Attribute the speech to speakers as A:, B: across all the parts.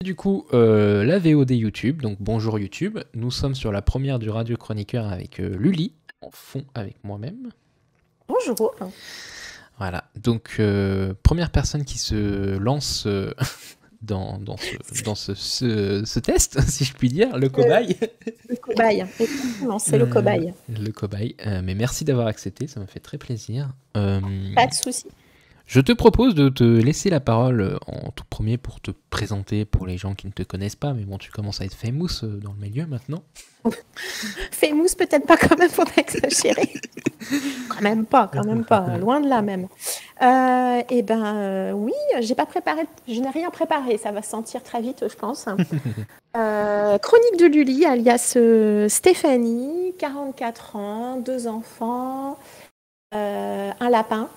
A: Du coup, la VOD YouTube, donc bonjour YouTube. Nous sommes sur la première du Radio Chroniqueur avec Lully, en fond avec moi-même.
B: Bonjour.
A: Voilà, donc première personne qui se lance dans ce test, si je puis dire, le cobaye.
B: Le cobaye, exactement, c'est le cobaye.
A: Le cobaye, mais merci d'avoir accepté, ça m'a fait très plaisir.
B: Pas de souci.
A: Je te propose de te laisser la parole en tout premier pour te présenter pour les gens qui ne te connaissent pas, mais bon, tu commences à être famous dans le milieu maintenant.
B: Famous, peut-être pas quand même, faut pas exagérer. Quand même pas, loin de là même. Oui, j'ai pas préparé, je n'ai rien préparé, ça va se sentir très vite, je pense. Chronique de Lully, alias Stéphanie, 44 ans, 2 enfants, un lapin.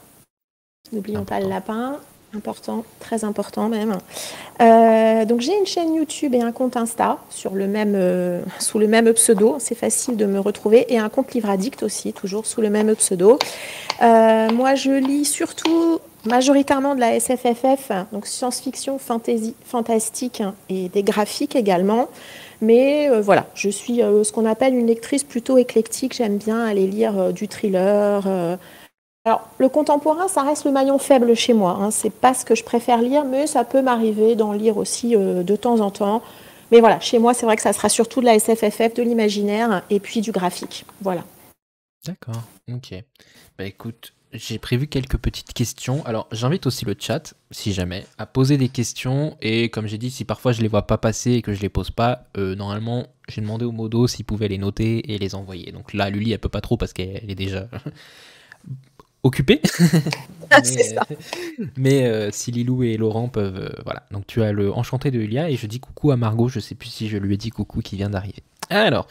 B: N'oublions pas le lapin, important, très important même. Donc j'ai une chaîne YouTube et un compte Insta sous le même pseudo, c'est facile de me retrouver, et un compte Livre Addict aussi, toujours sous le même pseudo. Moi je lis surtout majoritairement de la SFFF, donc science-fiction, fantasy, fantastique et des graphiques également. Mais voilà, je suis ce qu'on appelle une lectrice plutôt éclectique, j'aime bien aller lire du thriller. Alors, le contemporain, ça reste le maillon faible chez moi. Hein. C'est pas ce que je préfère lire, mais ça peut m'arriver d'en lire aussi de temps en temps. Mais voilà, chez moi, c'est vrai que ça sera surtout de la SFFF, de l'imaginaire et puis du graphique. Voilà.
A: D'accord, ok. Bah écoute, j'ai prévu quelques petites questions. Alors, j'invite aussi le chat, si jamais, à poser des questions. Et comme j'ai dit, si parfois je les vois pas passer et que je les pose pas, normalement, j'ai demandé au modo s'il pouvait les noter et les envoyer. Donc là, Lully, elle peut pas trop parce qu'elle est déjà occupée.
B: C'est ça.
A: Mais si Lilou et Laurent peuvent... voilà. Donc tu as le enchanté de Yulia et je dis coucou à Margot. Je sais plus si je lui ai dit coucou qui vient d'arriver. Alors,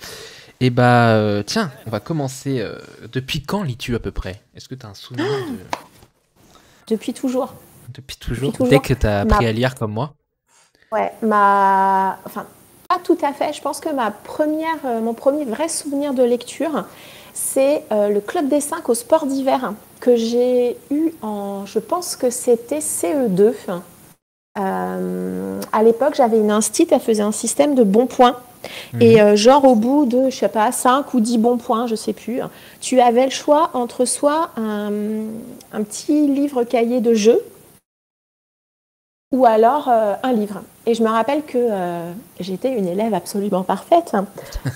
A: tiens, on va commencer. Depuis quand lis-tu à peu près? Est-ce que tu as un souvenir de...
B: Depuis toujours.
A: Depuis toujours. Dès que tu as appris à lire comme moi?
B: Ouais, enfin, pas tout à fait. Je pense que mon premier vrai souvenir de lecture, c'est le Club des 5 au sport d'hiver que j'ai eu je pense que c'était CE2. À l'époque, j'avais une instite, elle faisait un système de bons points. Et genre au bout de, je sais pas, 5 ou 10 bons points, je sais plus, tu avais le choix entre soit un petit livre cahier de jeu ou alors un livre. Et je me rappelle que j'étais une élève absolument parfaite.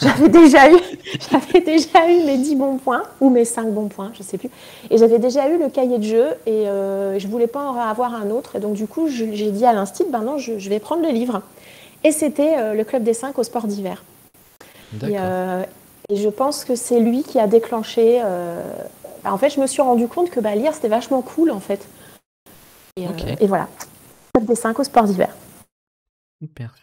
B: J'avais déjà eu mes 10 bons points, ou mes 5 bons points, je ne sais plus. Et j'avais déjà eu le cahier de jeu, et je ne voulais pas en avoir un autre. Et donc du coup, j'ai dit à l'instit, ben non, je vais prendre le livre. Et c'était le Club des 5 au sport d'hiver. Et je pense que c'est lui qui a déclenché... en fait, je me suis rendu compte que lire, c'était vachement cool, en fait. Et voilà. Club des 5 au sport d'hiver.
A: Super.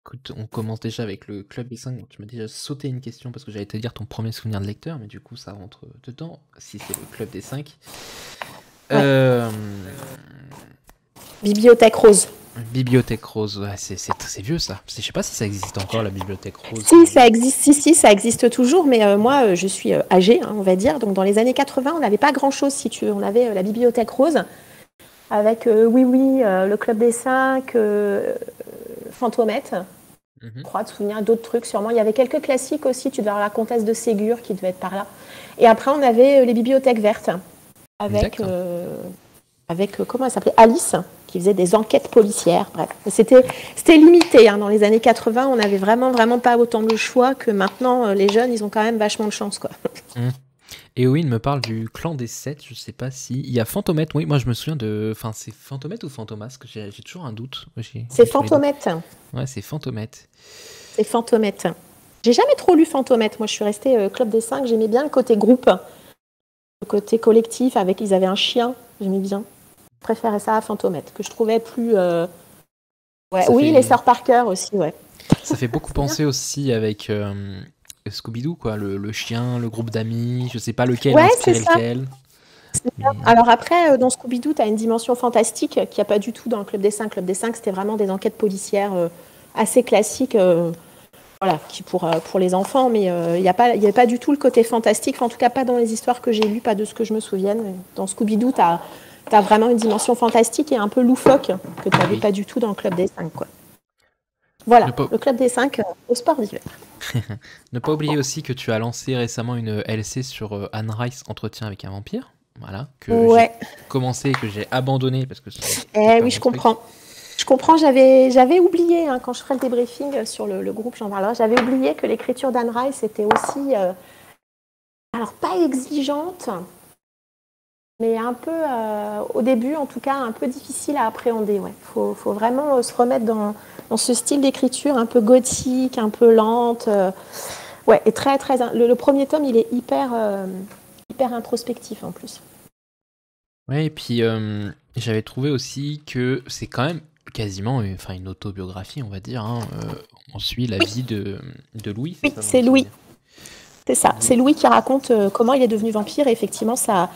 A: Écoute, on commence déjà avec le Club des 5. Tu m'as déjà sauté une question parce que j'allais te dire ton premier souvenir de lecteur, mais du coup ça rentre dedans, si c'est le Club des 5. Ouais.
B: Bibliothèque rose.
A: Bibliothèque rose, ouais, c'est vieux ça. Je sais pas si ça existe encore, la bibliothèque rose.
B: Si, ça existe, ça existe toujours, mais moi je suis âgée, on va dire. Donc dans les années 80, on n'avait pas grand-chose, si tu veux. On avait la bibliothèque rose, avec le Club des 5, Fantomette, je crois, de souvenir d'autres trucs sûrement. Il y avait quelques classiques aussi, tu devais avoir la Comtesse de Ségur qui devait être par là. Et après, on avait les bibliothèques vertes, avec comment elle s'appelait, Alice, qui faisait des enquêtes policières. Bref, c'était limité. Dans les années 80, on n'avait vraiment pas autant de choix que maintenant. Les jeunes, ils ont quand même vachement de chance, quoi.
A: Et oui, il me parle du clan des 7, je sais pas si... Il y a Fantomette, oui, moi je me souviens de... Enfin, c'est Fantomette ou Fantomas, que j'ai toujours un doute.
B: C'est Fantomette.
A: Ouais, c'est Fantomette.
B: C'est Fantomette. J'ai jamais trop lu Fantomette. Moi, je suis restée Club des 5. J'aimais bien le côté groupe, le côté collectif, ils avaient un chien, j'aimais bien. Je préférais ça à Fantomette, que je trouvais plus... les sœurs Parker aussi, ouais.
A: Ça fait beaucoup penser aussi avec... Scooby-Doo, quoi, le chien, le groupe d'amis, je sais pas lequel inspirait lequel.
B: Alors après, dans Scooby-Doo, tu as une dimension fantastique qu'il n'y a pas du tout dans le Club des 5. Le Club des 5, c'était vraiment des enquêtes policières assez classiques, qui pour les enfants, mais il n'y a pas du tout le côté fantastique, en tout cas pas dans les histoires que j'ai lues, pas de ce que je me souvienne. Dans Scooby-Doo, tu as as vraiment une dimension fantastique et un peu loufoque que tu n'avais
A: Oui.
B: pas du tout dans le Club des 5, quoi. Voilà,
A: Ne pas,
B: le Club des 5 au sport d'hiver.
A: ne pas oublier aussi que tu as lancé récemment une LC sur Anne Rice, Entretien avec un vampire. Voilà, que j'ai
B: Ouais,
A: commencé et que j'ai abandonné parce que c'était
B: eh
A: pas
B: oui,
A: mon
B: je
A: truc.
B: comprends. Je comprends, j'avais oublié, hein, quand je ferai le débriefing sur le groupe, j'en parlerai, j'avais oublié que l'écriture d'Anne Rice était aussi, alors pas exigeante, mais un peu, au début en tout cas, un peu difficile à appréhender. Ouais. Faut vraiment se remettre dans ce style d'écriture un peu gothique, un peu lente. Ouais, et très, très, le premier tome, il est hyper introspectif en plus.
A: Ouais, et puis j'avais trouvé aussi que c'est quand même quasiment enfin, une autobiographie, on va dire. Hein. On suit la vie de Louis, c'est
B: Oui,
A: ça, dans
B: c'est
A: le
B: Louis.
A: souvenir.
B: C'est ça,
A: Louis.
B: c'est Louis qui raconte comment il est devenu vampire et effectivement sa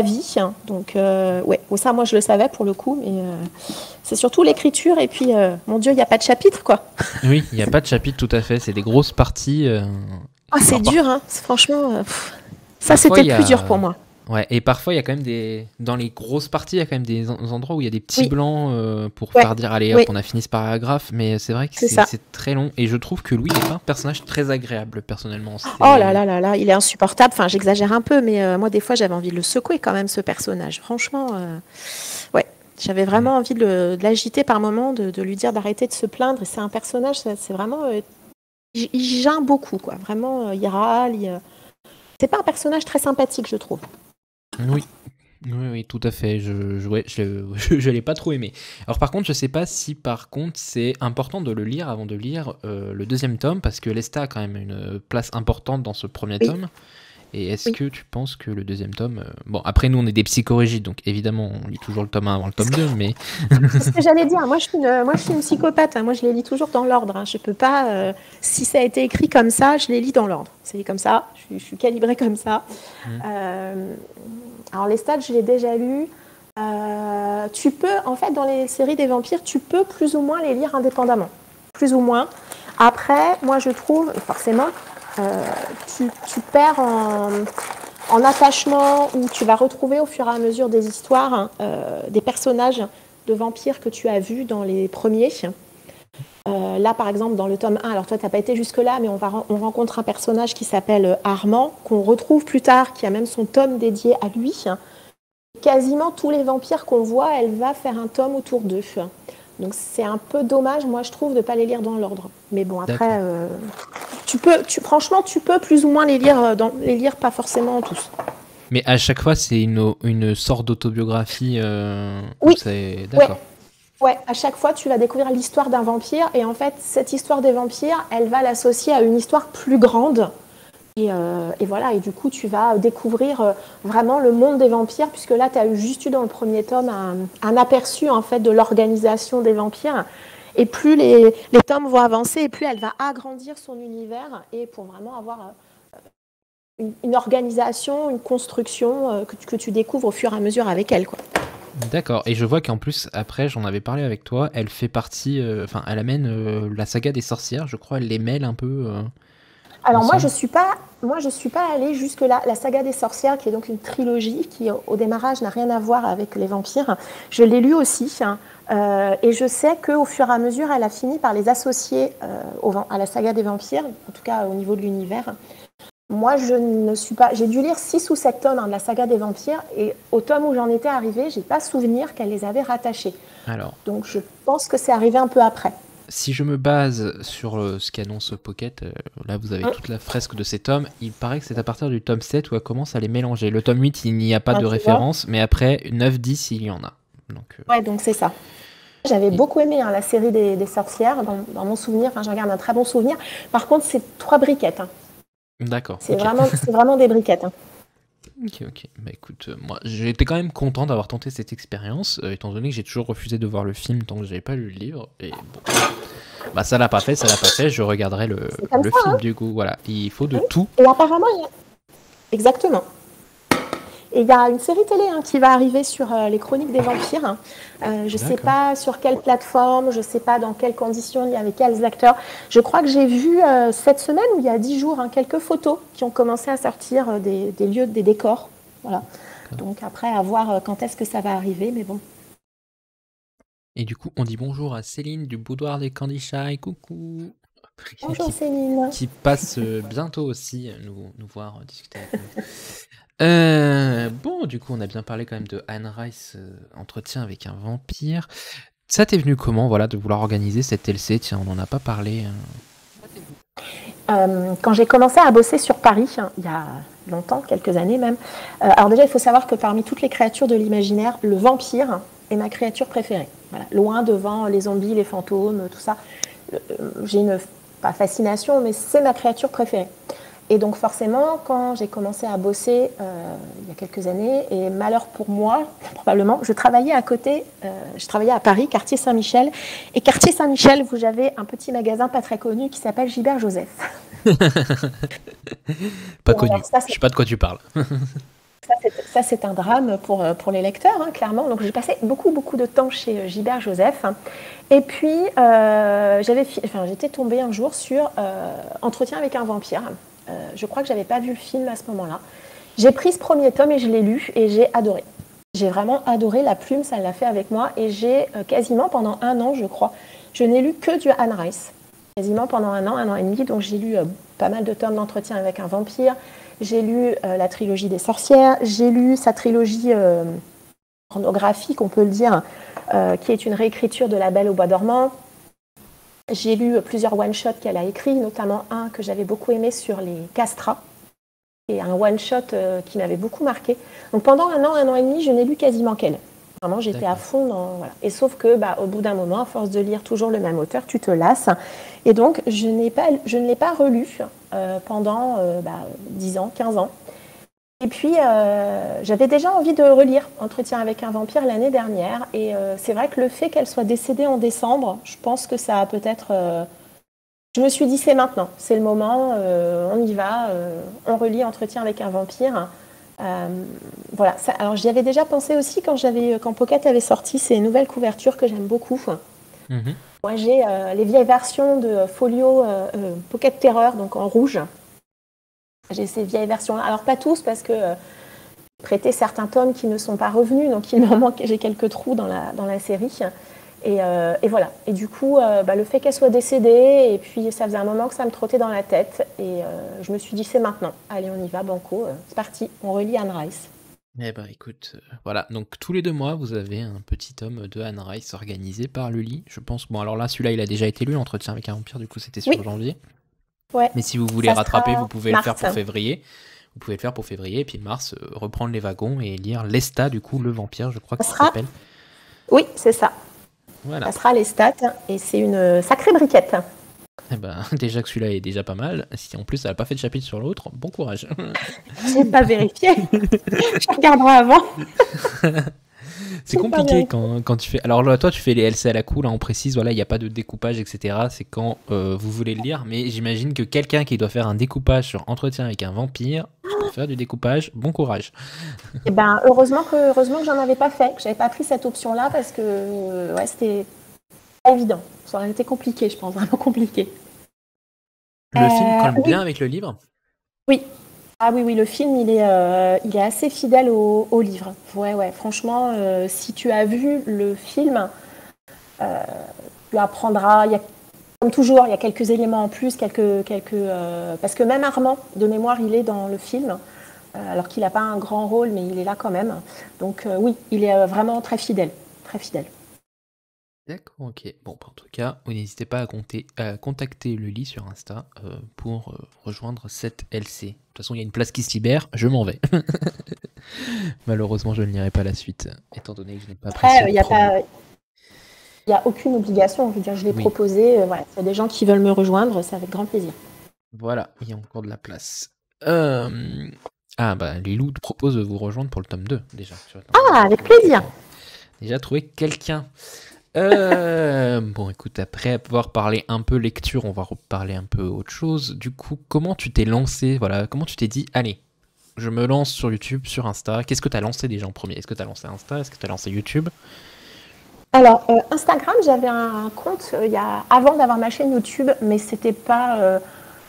B: vie. Donc, ouais, ça, moi je le savais pour le coup, mais c'est surtout l'écriture et puis, mon Dieu, il n'y a pas de chapitre, quoi.
A: Oui, il n'y a pas de chapitre tout à fait, c'est des grosses parties.
B: Ah, c'est
A: Alors,
B: dur, hein. Franchement, ça
A: parfois,
B: c'était
A: il y
B: le plus dur pour
A: a.
B: moi.
A: Ouais, et parfois, il y a quand même des. Dans les grosses parties, il y a quand même des endroits où il y a des petits
B: Oui,
A: blancs pour
B: ouais,
A: faire dire, allez hop,
B: oui,
A: on a fini ce paragraphe, mais c'est vrai que
B: c'est ça.
A: c'est très long. Et je trouve que Louis n'est pas un personnage très agréable, personnellement.
B: Oh là là là là, il est insupportable. Enfin, j'exagère un peu, mais moi, des fois, j'avais envie de le secouer quand même, ce personnage. Franchement, ouais, j'avais
A: Mm.
B: vraiment envie de l'agiter par moments, de lui dire d'arrêter de se plaindre. Et c'est un personnage, c'est vraiment, il geint beaucoup, quoi. Vraiment, il râle. C'est pas un personnage très sympathique, je trouve.
A: Oui. Oui, oui, tout à fait. Ouais, je l'ai pas trop aimé. Alors par contre, je sais pas si par contre c'est important de le lire avant de lire le deuxième tome, parce que Lesta a quand même une place importante dans ce premier
B: Oui,
A: tome. Et est-ce
B: oui.
A: que tu penses que le deuxième tome... Bon, après nous on est des psychorigides, donc évidemment on lit toujours le tome 1 avant le tome 2, mais...
B: C'est ce que j'allais dire. Moi, je suis une psychopathe, hein. Moi, je les lis toujours dans l'ordre, hein. Je peux pas. Si ça a été écrit comme ça, je les lis dans l'ordre. C'est comme ça. Je suis calibrée comme ça.
A: Hmm.
B: Alors, les stats, je l'ai déjà lu. Tu peux, en fait, dans les séries des vampires, tu peux plus ou moins les lire indépendamment. Plus ou moins. Après, moi, je trouve, forcément, tu perds en attachement, où tu vas retrouver au fur et à mesure des histoires, hein, des personnages de vampires que tu as vus dans les premiers. Là, par exemple, dans le tome 1, alors toi, tu n'as pas été jusque-là, mais on rencontre un personnage qui s'appelle Armand, qu'on retrouve plus tard, qui a même son tome dédié à lui. Quasiment tous les vampires qu'on voit, elle va faire un tome autour d'eux. Donc c'est un peu dommage, moi, je trouve, de ne pas les lire dans l'ordre. Mais bon,
A: D'accord.
B: après, franchement, tu peux plus ou moins les lire pas forcément tous.
A: Mais à chaque fois c'est une sorte d'autobiographie où
B: Oui,
A: c'est...
B: ouais.
A: D'accord.
B: Ouais, à chaque fois, tu vas découvrir l'histoire d'un vampire et en fait, cette histoire des vampires, elle va l'associer à une histoire plus grande. Et voilà, et du coup, tu vas découvrir vraiment le monde des vampires, puisque là, tu as juste eu dans le premier tome un aperçu en fait de l'organisation des vampires. Et plus les tomes vont avancer, et plus elle va agrandir son univers, et pour vraiment avoir une organisation, une construction que tu découvres au fur et à mesure avec elle, quoi.
A: D'accord, et je vois qu'en plus, après, j'en avais parlé avec toi, elle fait partie, enfin, elle amène la saga des sorcières, je crois, elle les mêle un peu
B: Alors
A: ensemble.
B: moi je suis pas allée jusque là. La saga des sorcières, qui est donc une trilogie qui au démarrage n'a rien à voir avec les vampires, je l'ai lu aussi, hein, et je sais qu'au fur et à mesure, elle a fini par les associer à la saga des vampires, en tout cas au niveau de l'univers. Moi, je ne suis pas. J'ai dû lire 6 ou 7 tomes, hein, de la saga des vampires, et au tome où j'en étais arrivée, j'ai pas souvenir qu'elle les avait rattachés.
A: Alors,
B: Donc je pense que c'est arrivé un peu après.
A: si je me base sur ce qu'annonce Pocket, là vous avez
B: Hein.
A: toute la fresque de ces tomes, il paraît que c'est à partir du tome 7 où elle commence à les mélanger. Le tome 8, il n'y a pas
B: Hein,
A: de
B: tu vois.
A: référence, mais après 9, 10, il y en a. Donc,
B: Ouais, donc c'est ça. J'avais
A: et-
B: beaucoup aimé, hein, la série des sorcières, dans mon souvenir. Enfin, j'en garde un très bon souvenir. Par contre, c'est 3 briquettes, hein.
A: D'accord,
B: C'est
A: ok.
B: vraiment des briquettes, hein.
A: Ok, ok. Bah écoute, moi j'étais quand même content d'avoir tenté cette expérience, étant donné que j'ai toujours refusé de voir le film tant que j'avais pas lu le livre. Et bon, bah ça l'a pas fait, je regarderai
B: C'est comme
A: le
B: ça,
A: film
B: hein.
A: du coup. Voilà, il faut de
B: Oui.
A: tout.
B: Et apparemment, exactement. Et il y a une série télé, hein, qui va arriver sur les Chroniques des Vampires, hein. Je ne sais
A: D'accord.
B: pas sur quelle plateforme, je ne sais pas dans quelles conditions, ni avec quels acteurs. Je crois que j'ai vu cette semaine, ou il y a 10 jours, hein, quelques photos qui ont commencé à sortir des lieux, des décors. Voilà. Donc après, à voir quand est-ce que ça va arriver, mais bon.
A: Et du coup, on dit bonjour à Céline du boudoir des Candy Shy. Coucou.
B: Bonjour
A: qui,
B: Céline.
A: qui passe bientôt aussi nous voir discuter avec nous. Bon, du coup, on a bien parlé quand même de Anne Rice, entretien avec un vampire. Ça t'est venu comment, voilà, de vouloir organiser cette LC? Tiens, on n'en a pas parlé.
B: Quand j'ai commencé à bosser sur Paris, il y a longtemps, quelques années même, alors déjà il faut savoir que parmi toutes les créatures de l'imaginaire, le vampire est ma créature préférée. Voilà. Loin devant les zombies, les fantômes, tout ça. J'ai une, pas fascination, mais c'est ma créature préférée. Et donc forcément, quand j'ai commencé à bosser il y a quelques années, et malheur pour moi, probablement, je travaillais à côté, je travaillais à Paris, quartier Saint-Michel. Et quartier Saint-Michel, vous avez un petit magasin pas très connu qui s'appelle Gilbert Joseph.
A: Pas connu, alors, je sais pas de quoi tu parles.
B: Ça, c'est un drame pour les lecteurs, hein, clairement. Donc j'ai passé beaucoup de temps chez Gilbert Joseph. Et puis, j'étais tombée un jour sur Entretien avec un vampire. Je crois que je n'avais pas vu le film à ce moment-là. J'ai pris ce premier tome et je l'ai lu et j'ai adoré. J'ai vraiment adoré, la plume, ça l'a fait avec moi. Et j'ai quasiment pendant 1 an, je crois, je n'ai lu que du Anne Rice. Quasiment pendant 1 an et demi. Donc j'ai lu pas mal de tomes d'Entretien avec un vampire. J'ai lu la trilogie des sorcières. J'ai lu sa trilogie pornographique, on peut le dire, qui est une réécriture de La Belle au bois dormant. J'ai lu plusieurs one-shots qu'elle a écrits, notamment un que j'avais beaucoup aimé sur les castrats, et un one-shot qui m'avait beaucoup marqué. Donc pendant 1 an et demi, je n'ai lu quasiment qu'elle. Vraiment, j'étais à fond dans... Voilà. Et sauf que, au bout d'un moment, à force de lire toujours le même auteur, tu te lasses. Et donc, je ne l'ai pas relu pendant 10 ans, 15 ans. Et puis, j'avais déjà envie de relire Entretien avec un vampire l'année dernière. Et c'est vrai que le fait qu'elle soit décédée en décembre, je pense que ça a peut-être... Je me suis dit, c'est maintenant, c'est le moment, on y va, on relit Entretien avec un vampire. Voilà. Ça, alors, j'y avais déjà pensé aussi quand Pocket avait sorti ses nouvelles couvertures que j'aime beaucoup. Mm-hmm. Moi, j'ai les vieilles versions de Folio Pocket Terror, donc en rouge. J'ai ces vieilles versions-là. Alors, pas tous, parce que j'ai prêté certains tomes qui ne sont pas revenus, donc il m'en manque, j'ai quelques trous dans la série. Et voilà. Et du coup, le fait qu'elle soit décédée, et puis ça faisait un moment que ça me trottait dans la tête, et je me suis dit, c'est maintenant. Allez, on y va, banco, c'est parti, on relit Anne Rice.
A: Eh ben écoute, voilà, donc tous les 2 mois, vous avez un petit tome de Anne Rice organisé par Lully, je pense. Bon, alors là, celui-là, il a déjà été lu, Entretien avec un vampire, du coup, c'était sur janvier.
B: Ouais.
A: Mais si vous voulez rattraper, vous pouvez le faire pour février. Vous pouvez le faire pour février, et puis mars, reprendre les wagons et lire Lestat, du coup, le vampire, je crois que ça s'appelle.
B: Oui, c'est ça.
A: Voilà.
B: Ça sera Lestat, et c'est une sacrée briquette.
A: Eh ben, déjà que celui-là est déjà pas mal, si en plus elle n'a pas fait de chapitre sur l'autre, bon courage.
B: J'ai pas vérifié. Je regarderai avant.
A: C'est compliqué quand tu fais... Alors là, toi, tu fais les LC à la cool, on précise, voilà, il n'y a pas de découpage, etc. C'est quand vous voulez le lire, mais j'imagine que quelqu'un qui doit faire un découpage sur Entretien avec un vampire, pour faire du découpage, bon courage.
B: Et ben, heureusement que j'en avais pas fait, que j'avais pas pris cette option-là, parce que c'était pas évident. Ça aurait été compliqué, je pense, vraiment compliqué.
A: Le film colle bien avec le livre ?
B: Oui. Ah oui, le film, il est assez fidèle au livre. Ouais, franchement, si tu as vu le film, tu apprendras, comme toujours, il y a quelques éléments en plus, parce que même Armand, de mémoire, il est dans le film, alors qu'il n'a pas un grand rôle, mais il est là quand même. Donc oui, il est vraiment très fidèle, très fidèle.
A: D'accord, ok. Bon, en tout cas, vous n'hésitez pas à contacter Lully sur Insta pour rejoindre cette LC. De toute façon, il y a une place qui se libère, je m'en vais. Malheureusement, je ne lirai pas la suite, étant donné que je n'ai pas apprécié le premier.
B: Il n'y a aucune obligation, je veux dire, je l'ai proposé. Voilà. S'il y a des gens qui veulent me rejoindre, c'est avec grand plaisir.
A: Voilà, il y a encore de la place. Lilou te propose de vous rejoindre pour le tome 2, déjà.
B: Avec plaisir.
A: Déjà trouvé quelqu'un. Bon, écoute, après avoir parlé un peu lecture, on va reparler un peu autre chose. Du coup, comment tu t'es lancé ? Voilà, comment tu t'es dit, allez, je me lance sur YouTube, sur Insta. Qu'est-ce que tu as lancé déjà en premier ? Est-ce que tu as lancé Insta ? Est-ce que tu as lancé YouTube ?
B: Alors, Instagram, j'avais un compte avant d'avoir ma chaîne YouTube, mais c'était pas...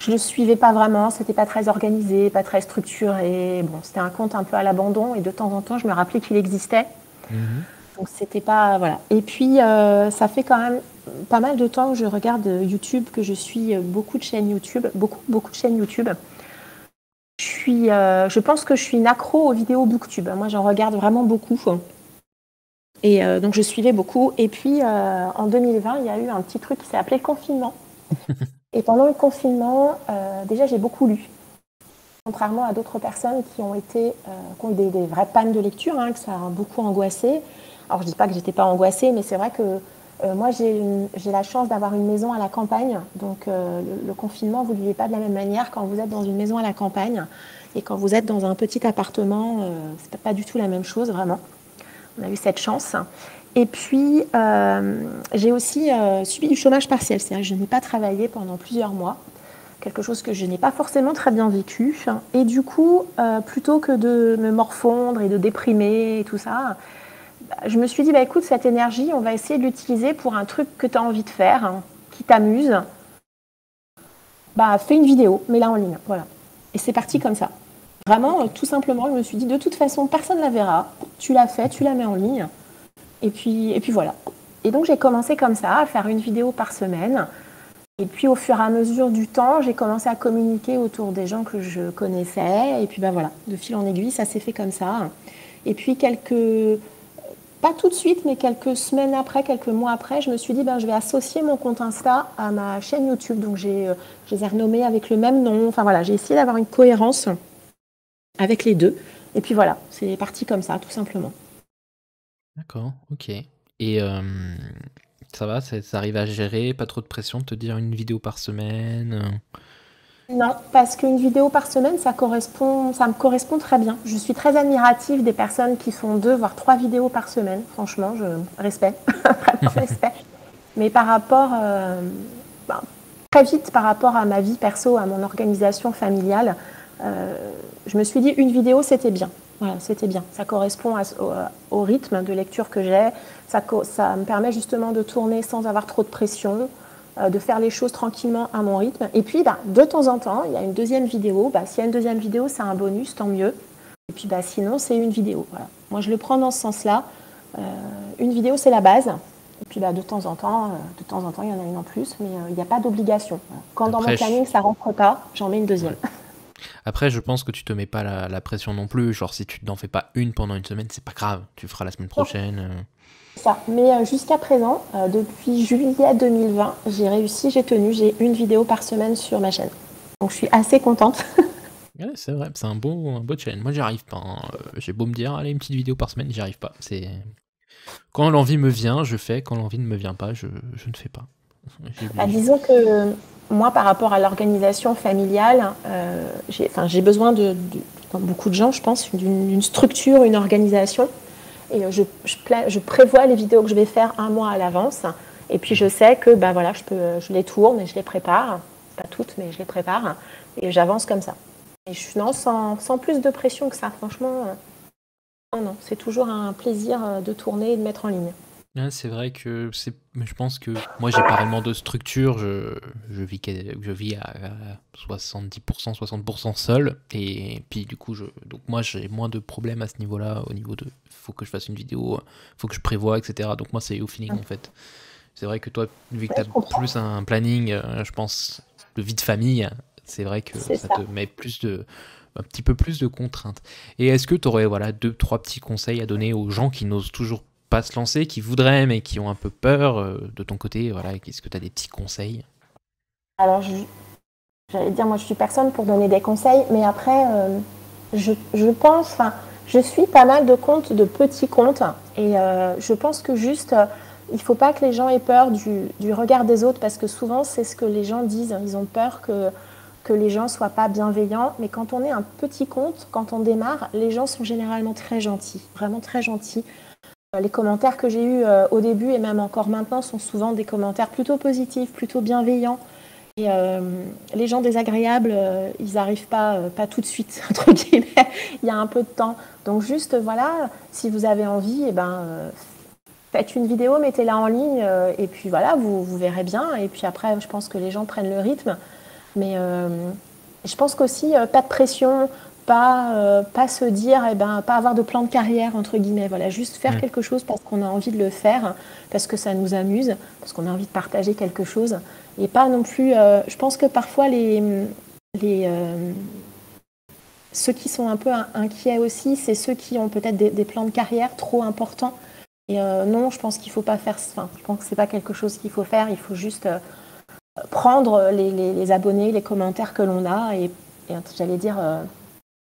B: Je le suivais pas vraiment, c'était pas très organisé, pas très structuré. Bon, c'était un compte un peu à l'abandon et de temps en temps, je me rappelais qu'il existait.
A: Mhm.
B: Donc c'était pas voilà. Et puis ça fait quand même pas mal de temps que je regarde YouTube, que je suis beaucoup de chaînes YouTube, beaucoup de chaînes YouTube. Je pense que je suis une accro aux vidéos BookTube. Moi, j'en regarde vraiment beaucoup. Et donc je suivais beaucoup. Et puis en 2020, il y a eu un petit truc qui s'est appelé le confinement. Et pendant le confinement, déjà j'ai beaucoup lu. Contrairement à d'autres personnes qui ont eu des vraies pannes de lecture, hein, que ça a beaucoup angoissé. Alors je dis pas que j'étais pas angoissée, mais c'est vrai que moi j'ai la chance d'avoir une maison à la campagne. Donc le confinement, vous ne le vivez pas de la même manière quand vous êtes dans une maison à la campagne et quand vous êtes dans un petit appartement. C'est pas du tout la même chose, vraiment. On a eu cette chance. Et puis, j'ai aussi subi du chômage partiel. C'est-à-dire que je n'ai pas travaillé pendant plusieurs mois. Quelque chose que je n'ai pas forcément très bien vécu. Et du coup, plutôt que de me morfondre et de déprimer et tout ça, je me suis dit, écoute, cette énergie, on va essayer de l'utiliser pour un truc que tu as envie de faire, hein, qui t'amuse. Fais une vidéo, mets-la en ligne. Voilà. Et c'est parti comme ça. Vraiment, tout simplement, je me suis dit, de toute façon, personne ne la verra. Tu l'as fait, tu la mets en ligne. Et puis voilà. Et donc, j'ai commencé comme ça, à faire une vidéo par semaine. Et puis, au fur et à mesure du temps, j'ai commencé à communiquer autour des gens que je connaissais. Et puis, voilà, de fil en aiguille, ça s'est fait comme ça. Et puis, pas tout de suite, mais quelques semaines après, quelques mois après, je me suis dit, je vais associer mon compte Insta à ma chaîne YouTube. Donc, je les ai renommés avec le même nom. Enfin, voilà, j'ai essayé d'avoir une cohérence avec les deux. Et puis, voilà, c'est parti comme ça, tout simplement.
A: D'accord, ok. Et ça va, ça arrive à gérer, pas trop de pression de te dire une vidéo par semaine?
B: Non, parce qu'une vidéo par semaine, ça me correspond très bien. Je suis très admirative des personnes qui font 2, voire 3 vidéos par semaine. Franchement, respect, vraiment respect. Mais par rapport, très vite par rapport à ma vie perso, à mon organisation familiale, je me suis dit une vidéo, c'était bien. Voilà, c'était bien. Ça correspond au rythme de lecture que j'ai. Ça me permet justement de tourner sans avoir trop de pression, de faire les choses tranquillement à mon rythme. Et puis, de temps en temps, il y a une deuxième vidéo. S'il y a une deuxième vidéo, c'est un bonus, tant mieux. Et puis, sinon, c'est une vidéo. Voilà. Moi, je le prends dans ce sens-là. Une vidéo, c'est la base. Et puis, de temps en temps, il y en a une en plus, mais il n'y a pas d'obligation. Quand dans mon planning, ça ne rentre pas, j'en mets une deuxième.
A: Ouais. Après, je pense que tu te mets pas la pression non plus. Genre, si tu n'en fais pas une pendant une semaine, c'est pas grave. Tu feras la semaine prochaine.
B: Ça. Mais jusqu'à présent, depuis juillet 2020, j'ai une vidéo par semaine sur ma chaîne. Donc je suis assez contente.
A: Ouais, c'est vrai, c'est un beau challenge. Moi, j'y arrive pas. Hein. J'ai beau me dire, allez, une petite vidéo par semaine, j'y arrive pas. Quand l'envie me vient, je fais. Quand l'envie ne me vient pas, je ne fais pas.
B: Disons que moi, par rapport à l'organisation familiale, j'ai besoin comme beaucoup de gens, je pense, d'une structure, une organisation. Et je prévois les vidéos que je vais faire un mois à l'avance. Et puis je sais que je les tourne et je les prépare. Pas toutes, mais je les prépare. Et j'avance comme ça. Et sans plus de pression que ça. Franchement, non, c'est toujours un plaisir de tourner et de mettre en ligne.
A: Ouais, c'est vrai que je pense que moi j'ai pas réellement de structure, je vis à 70%, 60% seul, et puis du coup donc moi j'ai moins de problèmes à ce niveau-là, au niveau de faut que je fasse une vidéo, faut que je prévoie, etc. Donc moi c'est au feeling en fait. C'est vrai que toi, vu que tu as plus un planning, je pense, de vie de famille, c'est vrai que ça te met un petit peu plus de contraintes. Et est-ce que tu aurais 2-3 petits conseils à donner aux gens qui n'osent toujours pas se lancer, qui voudraient mais qui ont un peu peur de ton côté, est-ce que tu as des petits conseils?
B: Alors, j'allais dire, moi je suis personne pour donner des conseils, mais après, je pense, je suis pas mal de comptes, de petits comptes, et je pense que juste, il ne faut pas que les gens aient peur du regard des autres, parce que souvent c'est ce que les gens disent, ils ont peur que les gens ne soient pas bienveillants, mais quand on est un petit compte, quand on démarre, les gens sont généralement très gentils, vraiment très gentils. Les commentaires que j'ai eus au début et même encore maintenant sont souvent des commentaires plutôt positifs, plutôt bienveillants. Et les gens désagréables, ils n'arrivent pas tout de suite, entre guillemets. Il y a un peu de temps. Donc juste, si vous avez envie, faites une vidéo, mettez-la en ligne, et puis vous verrez bien. Et puis après, je pense que les gens prennent le rythme. Mais je pense qu'aussi, pas de pression, pas se dire, eh ben, pas avoir de plan de carrière, entre guillemets. Voilà, juste faire
A: Mm.
B: quelque chose parce qu'on a envie de le faire, parce que ça nous amuse, parce qu'on a envie de partager quelque chose. Et pas non plus. Je pense que parfois, les, ceux qui sont un peu inquiets aussi, c'est ceux qui ont peut-être des plans de carrière trop importants. Et non, je pense qu'il faut pas faire. Enfin, je pense que c'est pas quelque chose qu'il faut faire. Il faut juste prendre les abonnés, les commentaires que l'on a et j'allais dire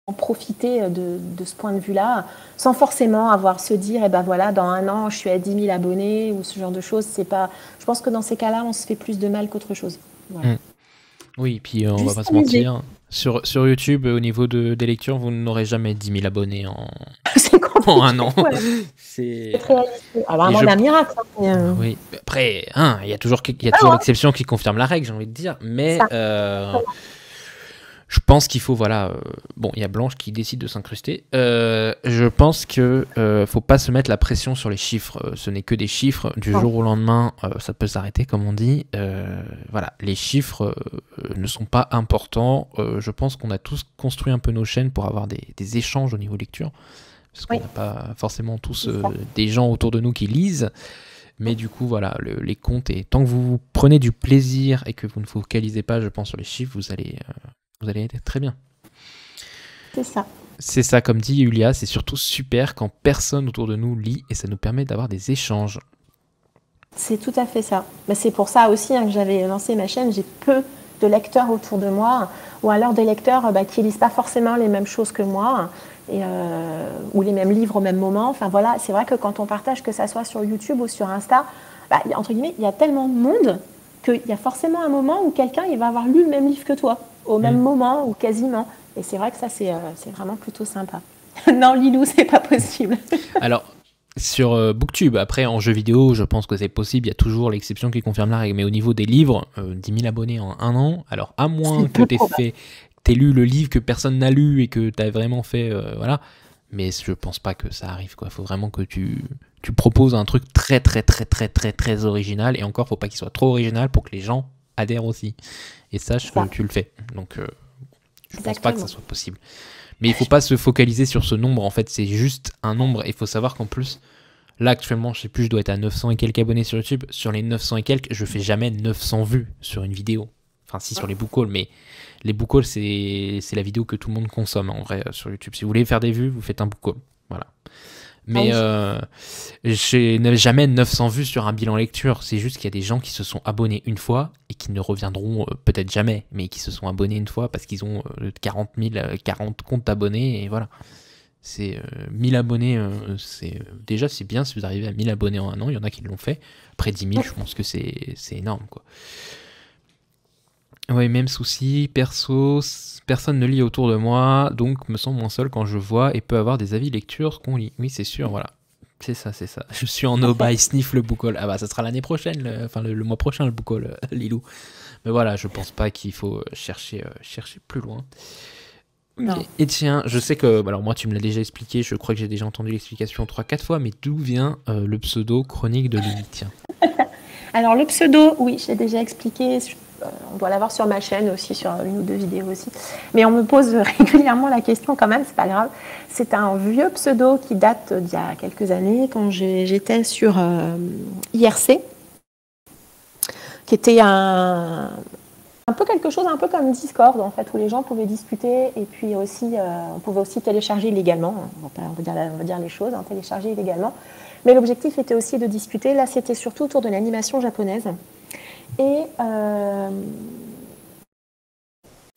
B: en profiter de ce point de vue-là, sans forcément avoir se dire, eh ben voilà, dans 1 an, je suis à 10 000 abonnés ou ce genre de choses. C'est pas. Je pense que dans ces cas-là, on se fait plus de mal qu'autre chose. Voilà.
A: Mm. Oui, puis on va
B: Juste
A: pas se
B: amuser.
A: mentir. Sur YouTube, au niveau des lectures, vous n'aurez jamais 10 000 abonnés
B: C'est
A: en
B: compliqué.
A: 1 an.
B: Voilà.
A: C'est...
B: C'est réalisé. Alors,
A: Et
B: vraiment
A: je...
B: un miracle. Hein, mais,
A: Oui, après, hein, il y a toujours
B: non, hein,
A: l'exception qui confirme la règle, j'ai envie de dire. Mais
B: ça.
A: je pense qu'il faut, voilà. Bon, il y a Blanche qui décide de s'incruster. Je pense que faut pas se mettre la pression sur les chiffres. Ce n'est que des chiffres. Du
B: Non.
A: jour au lendemain, ça peut s'arrêter, comme on dit. Voilà, les chiffres ne sont pas importants. Je pense qu'on a tous construit un peu nos chaînes pour avoir des échanges au niveau lecture. Parce qu'on
B: Oui,
A: n'a pas forcément tous
B: c'est ça.
A: des gens autour de nous qui lisent. Mais du coup, voilà, les comptes, et tant que vous prenez du plaisir et que vous ne focalisez pas, je pense, sur les chiffres, vous allez être très bien.
B: C'est ça.
A: C'est ça, comme dit Yulia, c'est surtout super quand personne autour de nous lit et ça nous permet d'avoir des échanges.
B: C'est tout à fait ça. Mais c'est pour ça aussi hein, que j'avais lancé ma chaîne. J'ai peu de lecteurs autour de moi, ou alors des lecteurs qui lisent pas forcément les mêmes choses que moi, ou les mêmes livres au même moment. Enfin voilà, c'est vrai que quand on partage, que ça soit sur YouTube ou sur Insta, entre guillemets, il y a tellement de monde qu'il y a forcément un moment où quelqu'un il va avoir lu le même livre que toi, au même
A: Hmm.
B: moment ou quasiment. Et c'est vrai que ça, c'est vraiment plutôt sympa. Non, Lilou, c'est pas possible.
A: Alors, sur Booktube, après en jeu vidéo, je pense que c'est possible, il y a toujours l'exception qui confirme la règle. Mais au niveau des livres, 10 000 abonnés en 1 an, alors à moins
B: C'est
A: que
B: peu probable.
A: t'aies lu le livre que personne n'a lu et que t'as vraiment fait, voilà. Mais je pense pas que ça arrive, quoi. Faut vraiment que tu proposes un truc très très très très très très original, et encore, faut pas qu'il soit trop original pour que les gens adhèrent aussi et sachent
B: C'est
A: que
B: ça,
A: tu le fais. Donc, je pense pas que ça
B: exactement.
A: soit possible. Mais il faut pas se focaliser sur ce nombre, en fait, c'est juste un nombre. Il faut savoir qu'en plus, là actuellement, je sais plus, je dois être à 900 et quelques abonnés sur YouTube. Sur les 900 et quelques, je fais jamais 900 vues sur une vidéo. Enfin, si, sur les book hauls, mais les book hauls, c'est la vidéo que tout le monde consomme en vrai sur YouTube. Si vous voulez faire des vues, vous faites un book haul. Voilà.
B: Ah
A: Mais
B: oui,
A: j'ai jamais 900 vues sur un bilan lecture. C'est juste qu'il y a des gens qui se sont abonnés une fois et qui ne reviendront peut-être jamais, mais qui se sont abonnés une fois parce qu'ils ont 40 000, 40 comptes d'abonnés et voilà. C'est 1000 abonnés, déjà c'est bien si vous arrivez à 1000 abonnés en 1 an. Il y en a qui l'ont fait. Après 10 000, je pense que c'est énorme, quoi. Ouais, même souci, perso, personne ne lit autour de moi, donc me sens moins seul quand je vois et peut avoir des avis lecture qu'on lit. Oui, c'est sûr, voilà. C'est ça, c'est ça. Je suis en
B: tout à
A: no
B: fait.
A: buy sniff le book haul. Ah bah ça sera l'année prochaine, enfin le mois prochain le book haul, Lilou. Mais voilà, je pense pas qu'il faut chercher plus loin. Ok.
B: Non.
A: Et tiens, je sais que, bah alors moi tu me l'as déjà expliqué, je crois que j'ai déjà entendu l'explication 3 4 fois, mais d'où vient le pseudo Chronique de Lily? Tiens.
B: Alors le pseudo, oui, j'ai déjà expliqué. On doit l'avoir sur ma chaîne aussi, sur 1 ou 2 vidéos aussi. Mais on me pose régulièrement la question quand même, c'est pas grave. C'est un vieux pseudo qui date d'il y a quelques années, quand j'étais sur IRC, qui était un peu quelque chose, un peu comme Discord en fait, où les gens pouvaient discuter et puis aussi, on pouvait aussi télécharger illégalement. On va dire les choses, hein, télécharger illégalement. Mais l'objectif était aussi de discuter. Là, c'était surtout autour de l'animation japonaise. Et,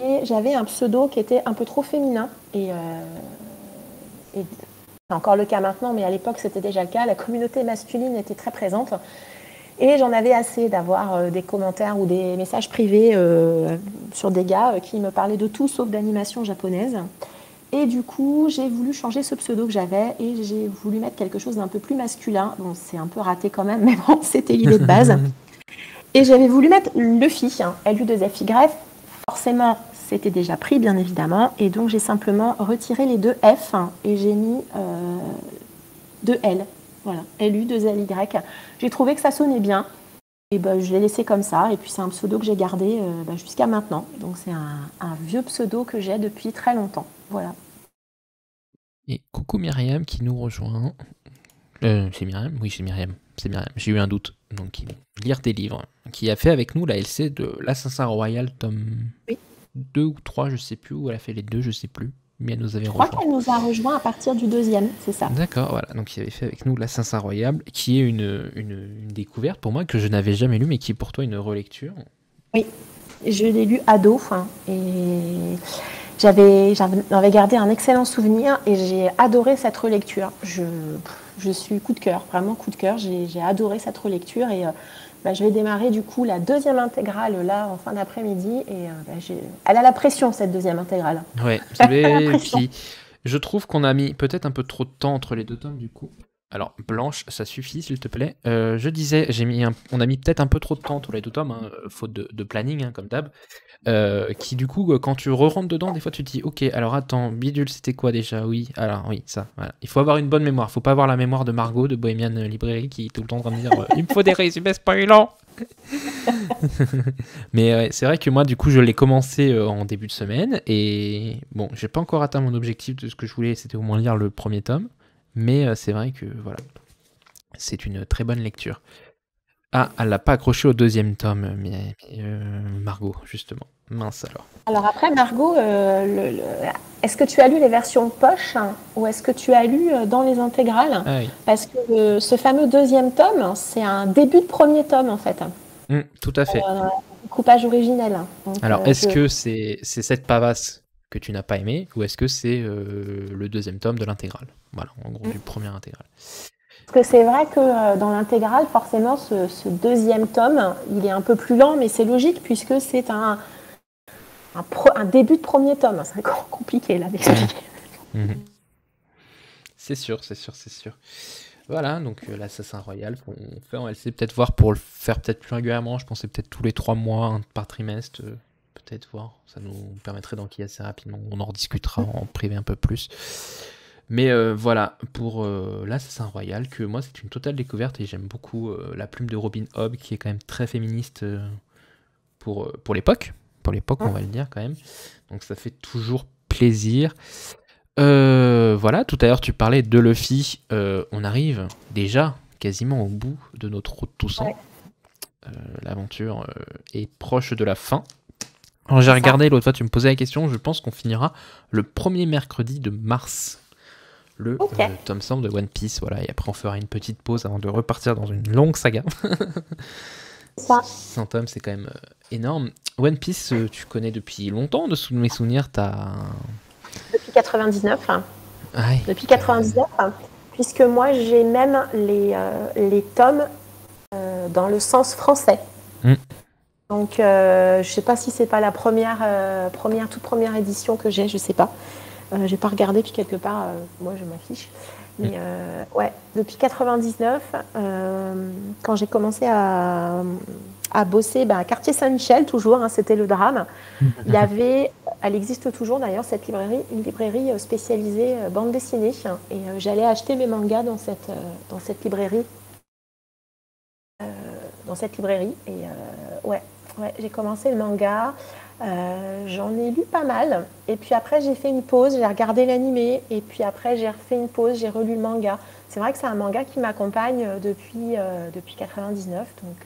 B: et j'avais un pseudo qui était un peu trop féminin. Et c'est encore le cas maintenant, mais à l'époque, c'était déjà le cas. La communauté masculine était très présente. Et j'en avais assez d'avoir des commentaires ou des messages privés sur des gars qui me parlaient de tout sauf d'animation japonaise. Et du coup, j'ai voulu changer ce pseudo que j'avais et j'ai voulu mettre quelque chose d'un peu plus masculin. Bon, c'est un peu raté quand même, mais bon, c'était l'idée de base. Et j'avais voulu mettre Luffy, hein, L-U-2-F-Y. Forcément, c'était déjà pris, bien évidemment. Et donc, j'ai simplement retiré les 2 F hein, et j'ai mis 2 L. Voilà, L-U-2-L-Y. J'ai trouvé que ça sonnait bien. Et ben, je l'ai laissé comme ça. Et puis c'est un pseudo que j'ai gardé jusqu'à maintenant. Donc c'est un vieux pseudo que j'ai depuis très longtemps. Voilà.
A: Et coucou Myriam qui nous rejoint. C'est Myriam? Oui, c'est Myriam. C'est Myriam. J'ai eu un doute. Donc, lire tes livres. Qui a fait avec nous la LC de l'Assassin Royal, tome
B: Oui.
A: 2 ou 3, je sais plus. Ou elle a fait les deux, je sais plus. Mais elle nous avait
B: Je crois
A: rejoint.
B: qu'elle nous a rejoint à partir du 2e, c'est ça.
A: D'accord, voilà. Donc, il avait fait avec nous l'Assassin Royal, qui est une découverte pour moi que je n'avais jamais lu, mais qui est pour toi une relecture.
B: Oui, je l'ai lu ado et j'avais gardé un excellent souvenir et j'ai adoré cette relecture. Je suis coup de cœur, vraiment coup de cœur. J'ai adoré cette relecture et je vais démarrer du coup la 2e intégrale là en fin d'après-midi et elle a la pression cette 2e intégrale.
A: Ouais, puis je trouve qu'on a mis peut-être un peu trop de temps entre les deux tomes du coup. Alors, Blanche, ça suffit, s'il te plaît. Je disais, on a mis peut-être un peu trop de temps entre les deux tomes, hein, faute de planning, hein, comme d'hab. Qui, du coup, quand tu re-rentres dedans, des fois, tu te dis, ok, alors attends, Bidule, c'était quoi déjà? Oui, alors oui, ça, voilà. Il faut avoir une bonne mémoire. Faut pas avoir la mémoire de Margot, de Bohemian Librairie, qui est tout le temps en train de dire, il me faut des résumés spoilants. Mais c'est vrai que moi, du coup, je l'ai commencé en début de semaine, et bon, j'ai pas encore atteint mon objectif de ce que je voulais, c'était au moins lire le premier tome. Mais c'est vrai que voilà, c'est une très bonne lecture. Ah, elle l'a pas accroché au 2e tome, mais Margot, justement. Mince alors.
B: Alors après, Margot, est-ce que tu as lu les versions poche ou est-ce que tu as lu dans les intégrales?
A: Ah oui.
B: Parce que ce fameux 2e tome, c'est un début de 1er tome en fait.
A: Tout à fait.
B: Coupage originel. Donc,
A: alors, est-ce que c'est cette pavasse que tu n'as pas aimé ou est-ce que c'est le 2e tome de l'intégrale? Voilà, en gros, du premier intégral.
B: Parce que c'est vrai que dans l'intégrale, forcément, ce 2e tome, il est un peu plus lent, mais c'est logique puisque c'est un début de 1er tome. C'est encore compliqué là d'expliquer.
A: C'est sûr. Voilà, donc l'Assassin Royal, on va essayer peut-être voir pour le faire peut-être plus régulièrement. Je pensais peut-être tous les 3 mois, par trimestre, peut-être voir. Ça nous permettrait d'enquiller assez rapidement. On en rediscutera en privé un peu plus. Mais voilà, pour l'Assassin Royal, que moi c'est une totale découverte et j'aime beaucoup la plume de Robin Hobb qui est quand même très féministe pour l'époque. Pour l'époque, on va le dire quand même. Donc ça fait toujours plaisir. Voilà, tout à l'heure tu parlais de Luffy. On arrive déjà quasiment au bout de notre route tous ensemble. L'aventure est proche de la fin. Alors j'ai regardé l'autre fois, tu me posais la question. Je pense qu'on finira le premier mercredi de mars. Le tome 100 de One Piece, voilà, et après on fera une petite pause avant de repartir dans une longue saga. 100 tomes, c'est quand même énorme. One Piece, tu connais depuis longtemps, de mes souvenirs,
B: Depuis 99.
A: Ouais.
B: Depuis 99, puisque moi j'ai même les tomes dans le sens français. Donc je sais pas si c'est pas la toute première édition que j'ai, je sais pas. J'ai pas regardé, puis quelque part, moi je m'en fiche. Mais ouais, depuis 99, quand j'ai commencé à bosser à Quartier Saint-Michel, toujours, c'était le drame. Il y avait, elle existe toujours d'ailleurs, cette librairie, une librairie spécialisée bande dessinée. Et j'allais acheter mes mangas dans cette librairie. Et ouais, j'ai commencé le manga. J'en ai lu pas mal et puis après j'ai fait une pause, j'ai regardé l'animé et puis après j'ai refait une pause, j'ai relu le manga. C'est vrai que c'est un manga qui m'accompagne depuis 99, donc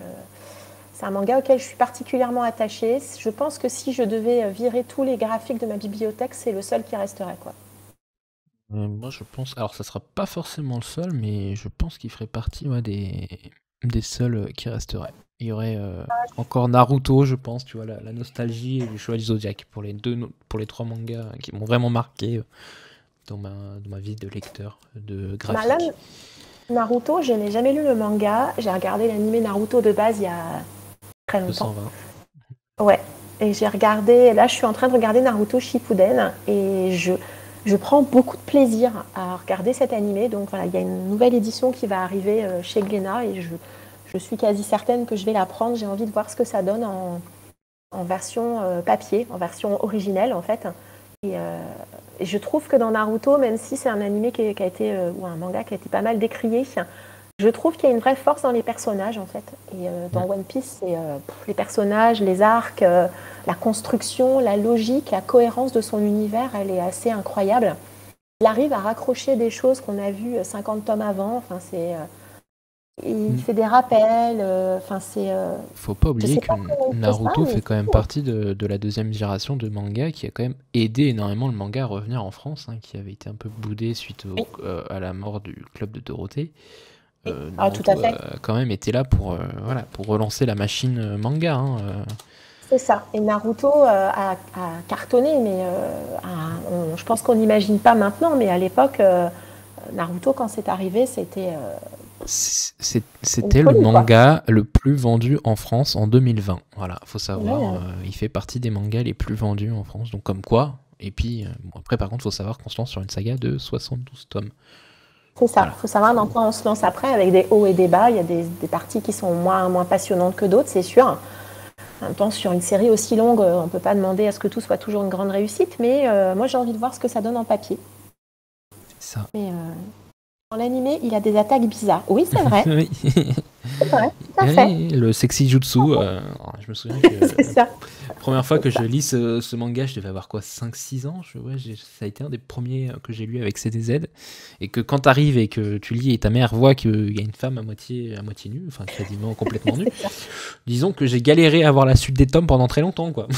B: c'est un manga auquel je suis particulièrement attachée. Je pense que si je devais virer tous les graphiques de ma bibliothèque, c'est le seul qui resterait, quoi.
A: Moi je pense, alors ça sera pas forcément le seul, mais je pense qu'il ferait partie des seuls qui resteraient. Il y aurait encore Naruto, je pense, tu vois, la nostalgie et le Chevalier du Zodiac pour les 3 mangas qui m'ont vraiment marqué dans ma vie de lecteur, de graphique.
B: Là, Naruto, je n'ai jamais lu le manga. J'ai regardé l'animé Naruto de base il y a très longtemps.
A: 220.
B: Ouais, et j'ai regardé, là je suis en train de regarder Naruto Shippuden et je prends beaucoup de plaisir à regarder cet animé. Donc voilà, il y a une nouvelle édition qui va arriver chez Glénat et je suis quasi certaine que je vais la prendre. J'ai envie de voir ce que ça donne en version papier, en version originelle en fait. Et je trouve que dans Naruto, même si c'est un animé qui a été, ou un manga qui a été pas mal décrié, Je trouve qu'il y a une vraie force dans les personnages, en fait. Et dans One Piece, c'est les personnages, les arcs, la construction, la logique, la cohérence de son univers, elle est assez incroyable. Il arrive à raccrocher des choses qu'on a vues 50 tomes avant. Enfin, il fait des rappels.
A: Faut pas
B: Je
A: oublier
B: sais
A: que
B: pas comment il fait ça,
A: Naruto
B: mais
A: fait quand même partie de la deuxième génération de manga qui a quand même aidé énormément le manga à revenir en France, hein, qui avait été un peu boudé suite
B: oui,
A: à la mort du club de Dorothée.
B: oui. Ah, tout à
A: Naruto
B: fait.
A: a quand même été là pour relancer la machine manga, hein.
B: C'est ça. Et Naruto a cartonné, mais je pense qu'on n'imagine pas maintenant, mais à l'époque, Naruto, quand c'est arrivé, c'était une
A: C'était le
B: folie, quoi.
A: manga le plus vendu en France en 2020. Voilà, faut
B: Ouais,
A: savoir, il fait partie des mangas les plus vendus en France, donc comme quoi. Et puis, bon, après, par contre, faut savoir qu'on se lance sur une saga de 72 tomes.
B: c'est ça.
A: Voilà.
B: Il faut savoir dans quoi on se lance après, avec des hauts et des bas. Il y a des parties qui sont moins passionnantes que d'autres, c'est sûr. En même temps, sur une série aussi longue, on ne peut pas demander à ce que tout soit toujours une grande réussite, mais moi, j'ai envie de voir ce que ça donne en papier.
A: C'est ça.
B: Mais dans l'animé, il a des attaques bizarres. Oui, c'est vrai.
A: Oui.
B: C'est vrai, tout à fait.
A: Et le sexy jutsu, je me souviens que
B: C'est ça.
A: la première fois que je lis ce manga, je devais avoir quoi, 5-6 ans. Ça a été un des premiers que j'ai lu avec CDZ. Et que quand t'arrives et que tu lis et ta mère voit qu'il y a une femme à moitié nue, enfin quasiment complètement nue,
B: C'est ça.
A: disons que j'ai galéré à voir la suite des tomes pendant très longtemps, quoi.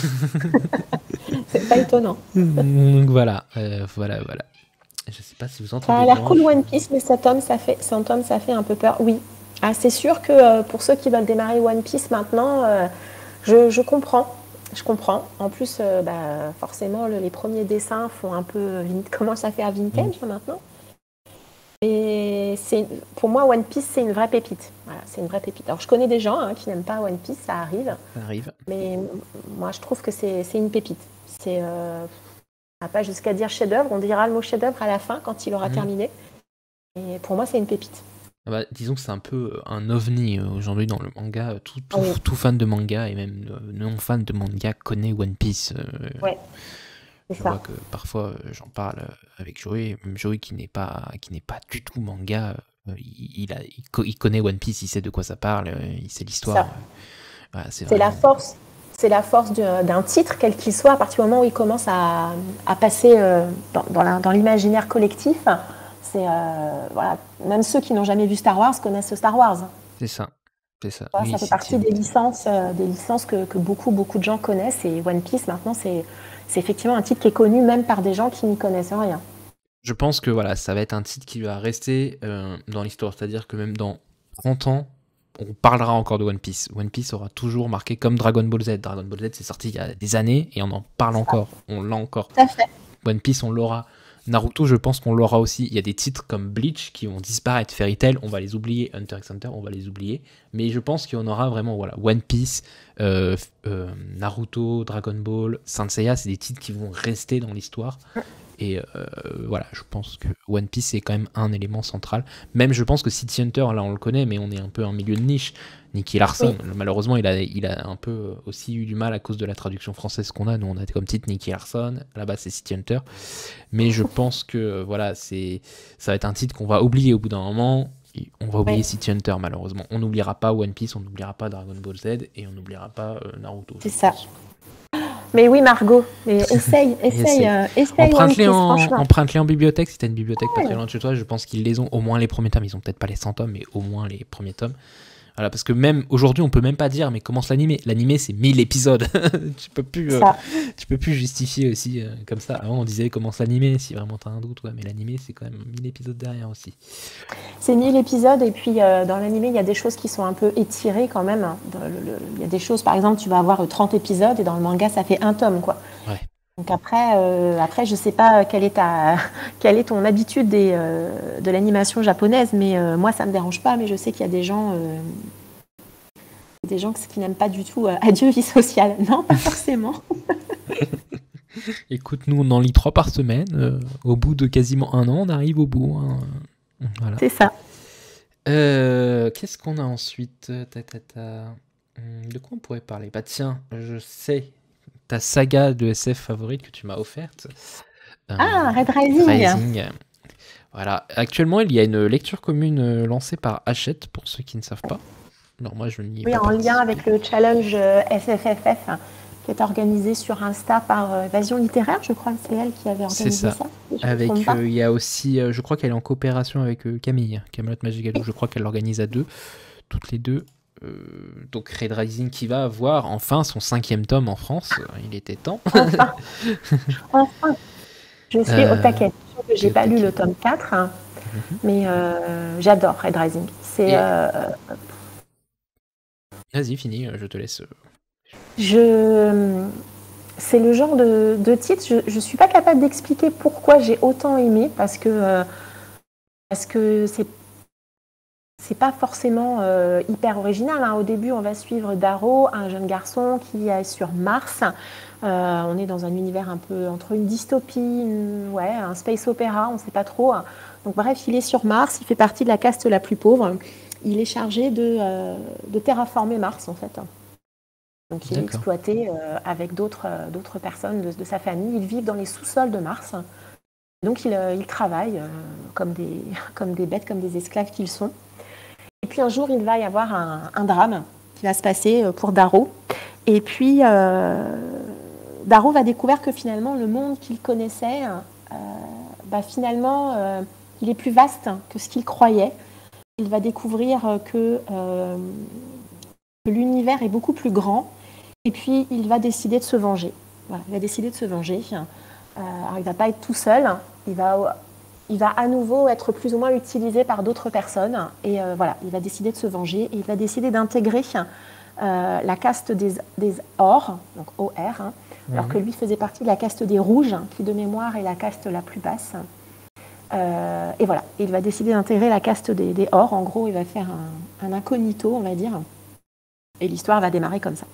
B: C'est pas étonnant.
A: Donc voilà. Je sais pas si vous
B: Ça
A: entendez
B: a
A: bien.
B: l'air cool One Piece, mais 100 tomes, ça fait un peu peur. Oui. Ah, c'est sûr que pour ceux qui veulent démarrer One Piece maintenant, je comprends. Je comprends. En plus, forcément, les premiers dessins font un peu commencent à faire vintage maintenant. Et pour moi, One Piece, c'est une vraie pépite. Voilà, c'est une vraie pépite. Alors, je connais des gens qui n'aiment pas One Piece, ça arrive.
A: Ça arrive.
B: Mais moi, je trouve que c'est une pépite. On n'a pas jusqu'à dire chef-d'œuvre. On dira le mot chef-d'œuvre à la fin quand il aura terminé. Et pour moi, c'est une pépite.
A: Ah bah, disons que c'est un peu un ovni aujourd'hui dans le manga.
B: Ah oui.
A: Tout fan de manga et même non fan de manga connaît One Piece.
B: Ouais, c'est
A: Je
B: ça.
A: vois que parfois j'en parle avec Joey, même Joey qui n'est pas du tout manga, il connaît One Piece, il sait de quoi ça parle, il sait l'histoire.
B: Ça.
A: Voilà, c'est
B: C'est la
A: vraiment...
B: force. C'est la force d'un titre, quel qu'il soit, à partir du moment où il commence à passer dans l'imaginaire collectif. Voilà, même ceux qui n'ont jamais vu Star Wars connaissent Star Wars.
A: C'est ça. Ça
B: Ça fait partie des licences que beaucoup de gens connaissent. Et One Piece, maintenant, c'est effectivement un titre qui est connu même par des gens qui n'y connaissent rien.
A: Je pense que voilà, ça va être un titre qui va rester dans l'histoire. C'est-à-dire que même dans 30 ans, on parlera encore de One Piece. One Piece aura toujours marqué comme Dragon Ball Z. Dragon Ball Z, c'est sorti il y a des années et on en parle encore. On l'a encore.
B: Tout à fait.
A: One Piece, on l'aura. Naruto, je pense qu'on l'aura aussi. Il y a des titres comme Bleach qui vont disparaître. Fairy Tail, on va les oublier. Hunter x Hunter, on va les oublier. Mais je pense qu'il y en aura vraiment, voilà, One Piece, Naruto, Dragon Ball, Saint Seiya, c'est des titres qui vont rester dans l'histoire. Et voilà, je pense que One Piece est quand même un élément central. Même je pense que City Hunter, là on le connaît, mais on est un peu un milieu de niche. Nicky Larson, malheureusement, il a un peu aussi eu du mal à cause de la traduction française qu'on a. Nous, on a comme titre Nicky Larson. Là-bas, c'est City Hunter. Mais je pense que voilà, ça va être un titre qu'on va oublier au bout d'un moment. On va oublier City Hunter, malheureusement. On n'oubliera pas One Piece, on n'oubliera pas Dragon Ball Z et on n'oubliera pas Naruto.
B: C'est ça. Mais oui, Margot, mais essaye
A: Emprunte-les
B: One Piece,
A: emprunte-les en bibliothèque. Si t'as une bibliothèque pas très loin de chez toi, je pense qu'ils les ont au moins les premiers tomes. Ils ont peut-être pas les 100 tomes, mais au moins les premiers tomes. Voilà, parce que même aujourd'hui, on peut même pas dire, mais commence l'animé. L'animé, c'est 1000 épisodes. tu peux plus justifier aussi comme ça. Avant, on disait commence l'animé si vraiment t'as un doute. Ouais, mais l'animé, c'est quand même 1000 épisodes derrière aussi.
B: C'est 1000 épisodes, et puis dans l'animé, il y a des choses qui sont un peu étirées quand même. Il y a des choses, par exemple, tu vas avoir 30 épisodes, et dans le manga, ça fait un tome, quoi.
A: Ouais.
B: Donc après, je sais pas quelle est ton habitude de l'animation japonaise, mais moi, ça me dérange pas, mais je sais qu'il y a des gens qui n'aiment pas du tout adieu vie sociale. Non, pas forcément.
A: Écoute, nous, on en lit 3 par semaine. Au bout de quasiment un an, on arrive au bout. Hein. Voilà.
B: C'est ça.
A: Qu'est-ce qu'on a ensuite? De quoi on pourrait parler? Bah tiens, je sais, ta saga de SF favorite que tu m'as offerte.
B: Red Rising.
A: Voilà. Actuellement, il y a une lecture commune lancée par Hachette, pour ceux qui ne savent pas. Non, moi, je n'y ai
B: Oui,
A: pas
B: en lien
A: participé.
B: avec le challenge SFFF qui est organisé sur Insta par Évasion littéraire, je crois que c'est elle qui avait
A: C'est
B: organisé
A: ça.
B: ça, si je ne me trompe
A: Avec,
B: pas.
A: il y a aussi, je crois qu'elle est en coopération avec Camille, Camelot Magic Galou. Je crois qu'elle l'organise à deux, toutes les deux. Donc Red Rising qui va avoir enfin son 5e tome en France. Il était temps.
B: Enfin, enfin, je suis au
A: Euh,
B: taquet. Je sais que
A: T'es
B: j'ai
A: au
B: pas lu le
A: taquet.
B: tome 4, hein,
A: Mhm.
B: mais j'adore Red Rising.
A: Et vas-y, fini, je te laisse.
B: Je, c'est le genre de titre, je ne suis pas capable d'expliquer pourquoi j'ai autant aimé, parce que c'est pas forcément hyper original, hein. Au début, on va suivre Darrow, un jeune garçon qui est sur Mars. On est dans un univers un peu entre une dystopie, ouais, un space opéra, on ne sait pas trop. Donc bref, il est sur Mars, il fait partie de la caste la plus pauvre. Il est chargé de terraformer Mars, en fait. Donc il est
A: D'accord.
B: exploité avec d'autres personnes de sa famille. Ils vivent dans les sous-sols de Mars. Donc ils travaillent comme des bêtes, comme des esclaves qu'ils sont. Et puis un jour, il va y avoir un drame qui va se passer pour Darrow. Et puis Darrow va découvrir que finalement, le monde qu'il connaissait, finalement, il est plus vaste que ce qu'il croyait. Il va découvrir que l'univers est beaucoup plus grand. Et puis, il va décider de se venger. Voilà, il va décider de se venger. Alors, il ne va pas être tout seul. Il va à nouveau être plus ou moins utilisé par d'autres personnes. Et voilà, il va décider de se venger. Et il va décider d'intégrer la caste des Or, donc OR, hein, alors que lui faisait partie de la caste des Rouges, qui de mémoire est la caste la plus basse. Et voilà, il va décider d'intégrer la caste des Or. En gros, il va faire un incognito, on va dire. Et l'histoire va démarrer comme ça.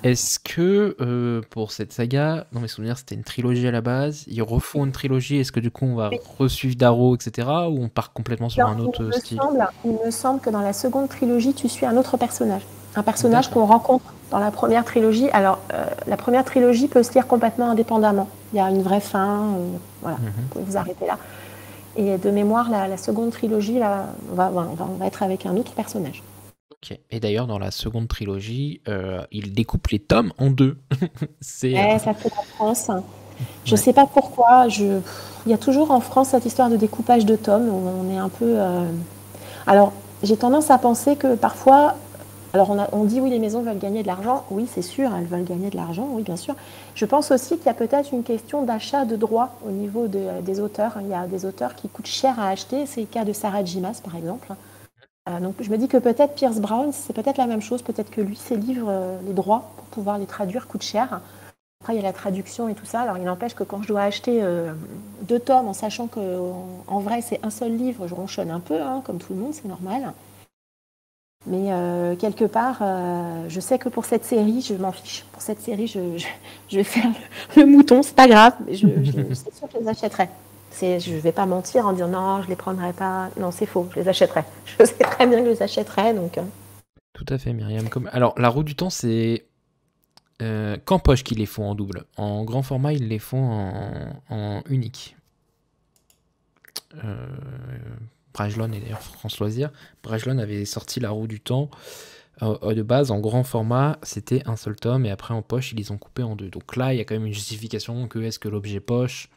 A: Est-ce que pour cette saga, dans mes souvenirs, c'était une trilogie à la base, ils refont une trilogie, est-ce que du coup on va
B: Oui.
A: resuivre Darrow, etc., ou on part complètement sur
B: Non,
A: un autre style?
B: il me semble que dans la seconde trilogie, tu suis un autre personnage. Un personnage
A: D'accord.
B: qu'on rencontre dans la première trilogie. Alors, la première trilogie peut se lire complètement indépendamment. Il y a une vraie fin. Voilà, vous pouvez vous arrêter là. Et de mémoire, la seconde trilogie, là, on va être avec un autre personnage.
A: Ok. Et d'ailleurs, dans la seconde trilogie, il découpe les tomes en deux. C'est...
B: Ça fait la France. Je ne
A: ouais.
B: sais pas pourquoi. Il y a toujours en France cette histoire de découpage de tomes où on est un peu. Alors, j'ai tendance à penser que parfois. Alors, on dit oui, les maisons veulent gagner de l'argent. Oui, c'est sûr, elles veulent gagner de l'argent, oui, bien sûr. Je pense aussi qu'il y a peut-être une question d'achat de droits au niveau des auteurs. Il y a des auteurs qui coûtent cher à acheter. C'est le cas de Sarah J. Maas, par exemple. Donc, je me dis que peut-être Pierce Brown, c'est peut-être la même chose. Peut-être que lui, ses livres, les droits pour pouvoir les traduire coûtent cher. Après, il y a la traduction et tout ça. Alors, il n'empêche que quand je dois acheter 2 tomes, en sachant qu'en vrai, c'est un seul livre, je ronchonne un peu, hein, comme tout le monde, c'est normal. Mais quelque part, je sais que pour cette série, je m'en fiche. Pour cette série, je vais faire le mouton, c'est pas grave. Mais c'est sûr que je les achèterai. Je ne vais pas mentir en disant non, je ne les prendrai pas. Non, c'est faux, je les achèterai. Je sais très bien que je les achèterai. Donc,
A: Tout à fait, Myriam. Alors, La Roue du Temps, c'est qu'en poche qu'ils les font en double. En grand format, ils les font en unique. Brajlon et d'ailleurs France Loisirs. Brajlon avait sorti La Roue du Temps de base en grand format, c'était un seul tome et après en poche ils les ont coupés en deux. Donc là il y a quand même une justification que est-ce que l'objet poche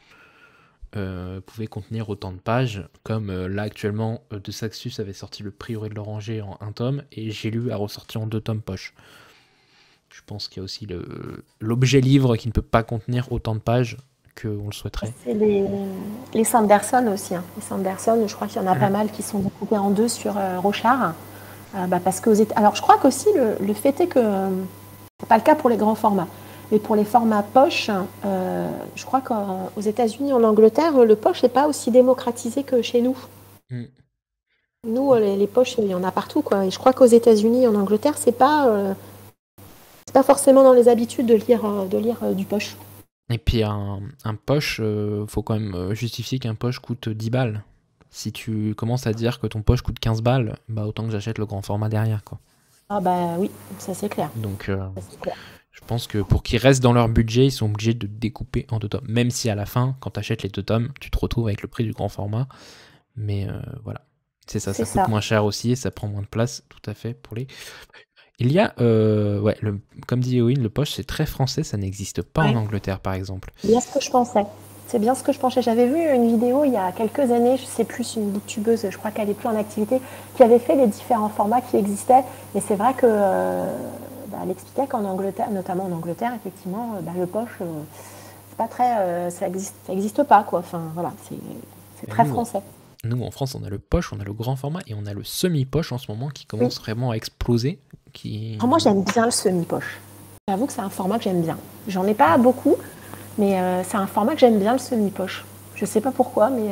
A: pouvait contenir autant de pages, comme là actuellement De Saxus avait sorti Le Prieuré de l'Oranger en un tome et J'ai lu a ressorti en 2 tomes poche. Je pense qu'il y a aussi l'objet livre qui ne peut pas contenir autant de pages qu'on le souhaiterait.
B: c'est les Sanderson aussi, hein. Les Sanderson, je crois qu'il y en a pas mal qui sont découpés en deux sur Rochard. Parce que alors, je crois qu'aussi le fait est que c'est pas le cas pour les grands formats. Mais pour les formats poche, je crois qu'aux États-Unis, en Angleterre, le poche n'est pas aussi démocratisé que chez nous.
A: Mm.
B: Nous, les poches, il y en a partout, quoi. Et je crois qu'aux États-Unis, en Angleterre, c'est pas forcément dans les habitudes de lire du poche.
A: Et puis un poche, faut quand même justifier qu'un poche coûte 10 balles. Si tu commences à dire que ton poche coûte 15 balles, bah autant que j'achète le grand format derrière, quoi.
B: Ah bah oui, ça c'est clair.
A: Donc
B: Ça, c'est clair.
A: Je pense que pour qu'ils restent dans leur budget, ils sont obligés de découper en 2 tomes. Même si à la fin, quand tu achètes les 2 tomes, tu te retrouves avec le prix du grand format. Mais voilà. C'est ça,
B: C'est
A: ça coûte
B: ça.
A: moins cher aussi et ça prend moins de place, tout à fait, pour les... Il y a, ouais, comme dit Eowyn, le poche, c'est très français, ça n'existe pas en
B: Ouais.
A: Angleterre, par exemple.
B: C'est bien ce que je pensais. C'est bien ce que je pensais. J'avais vu une vidéo il y a quelques années, je sais plus, une youtubeuse, je crois qu'elle est plus en activité, qui avait fait les différents formats qui existaient. Et c'est vrai que elle expliquait qu'en Angleterre, notamment en Angleterre, effectivement, le poche, c'est pas très, ça existe pas quoi. Enfin voilà, c'est
A: Et
B: très français.
A: nous, en France, on a le poche, on a le grand format et on a le semi-poche en ce moment qui
B: Oui.
A: commence vraiment à exploser. Qui...
B: Alors moi j'aime bien le semi-poche. J'avoue que c'est un format que j'aime bien. J'en ai pas beaucoup, mais c'est un format que j'aime bien, le semi-poche. Je sais pas pourquoi, mais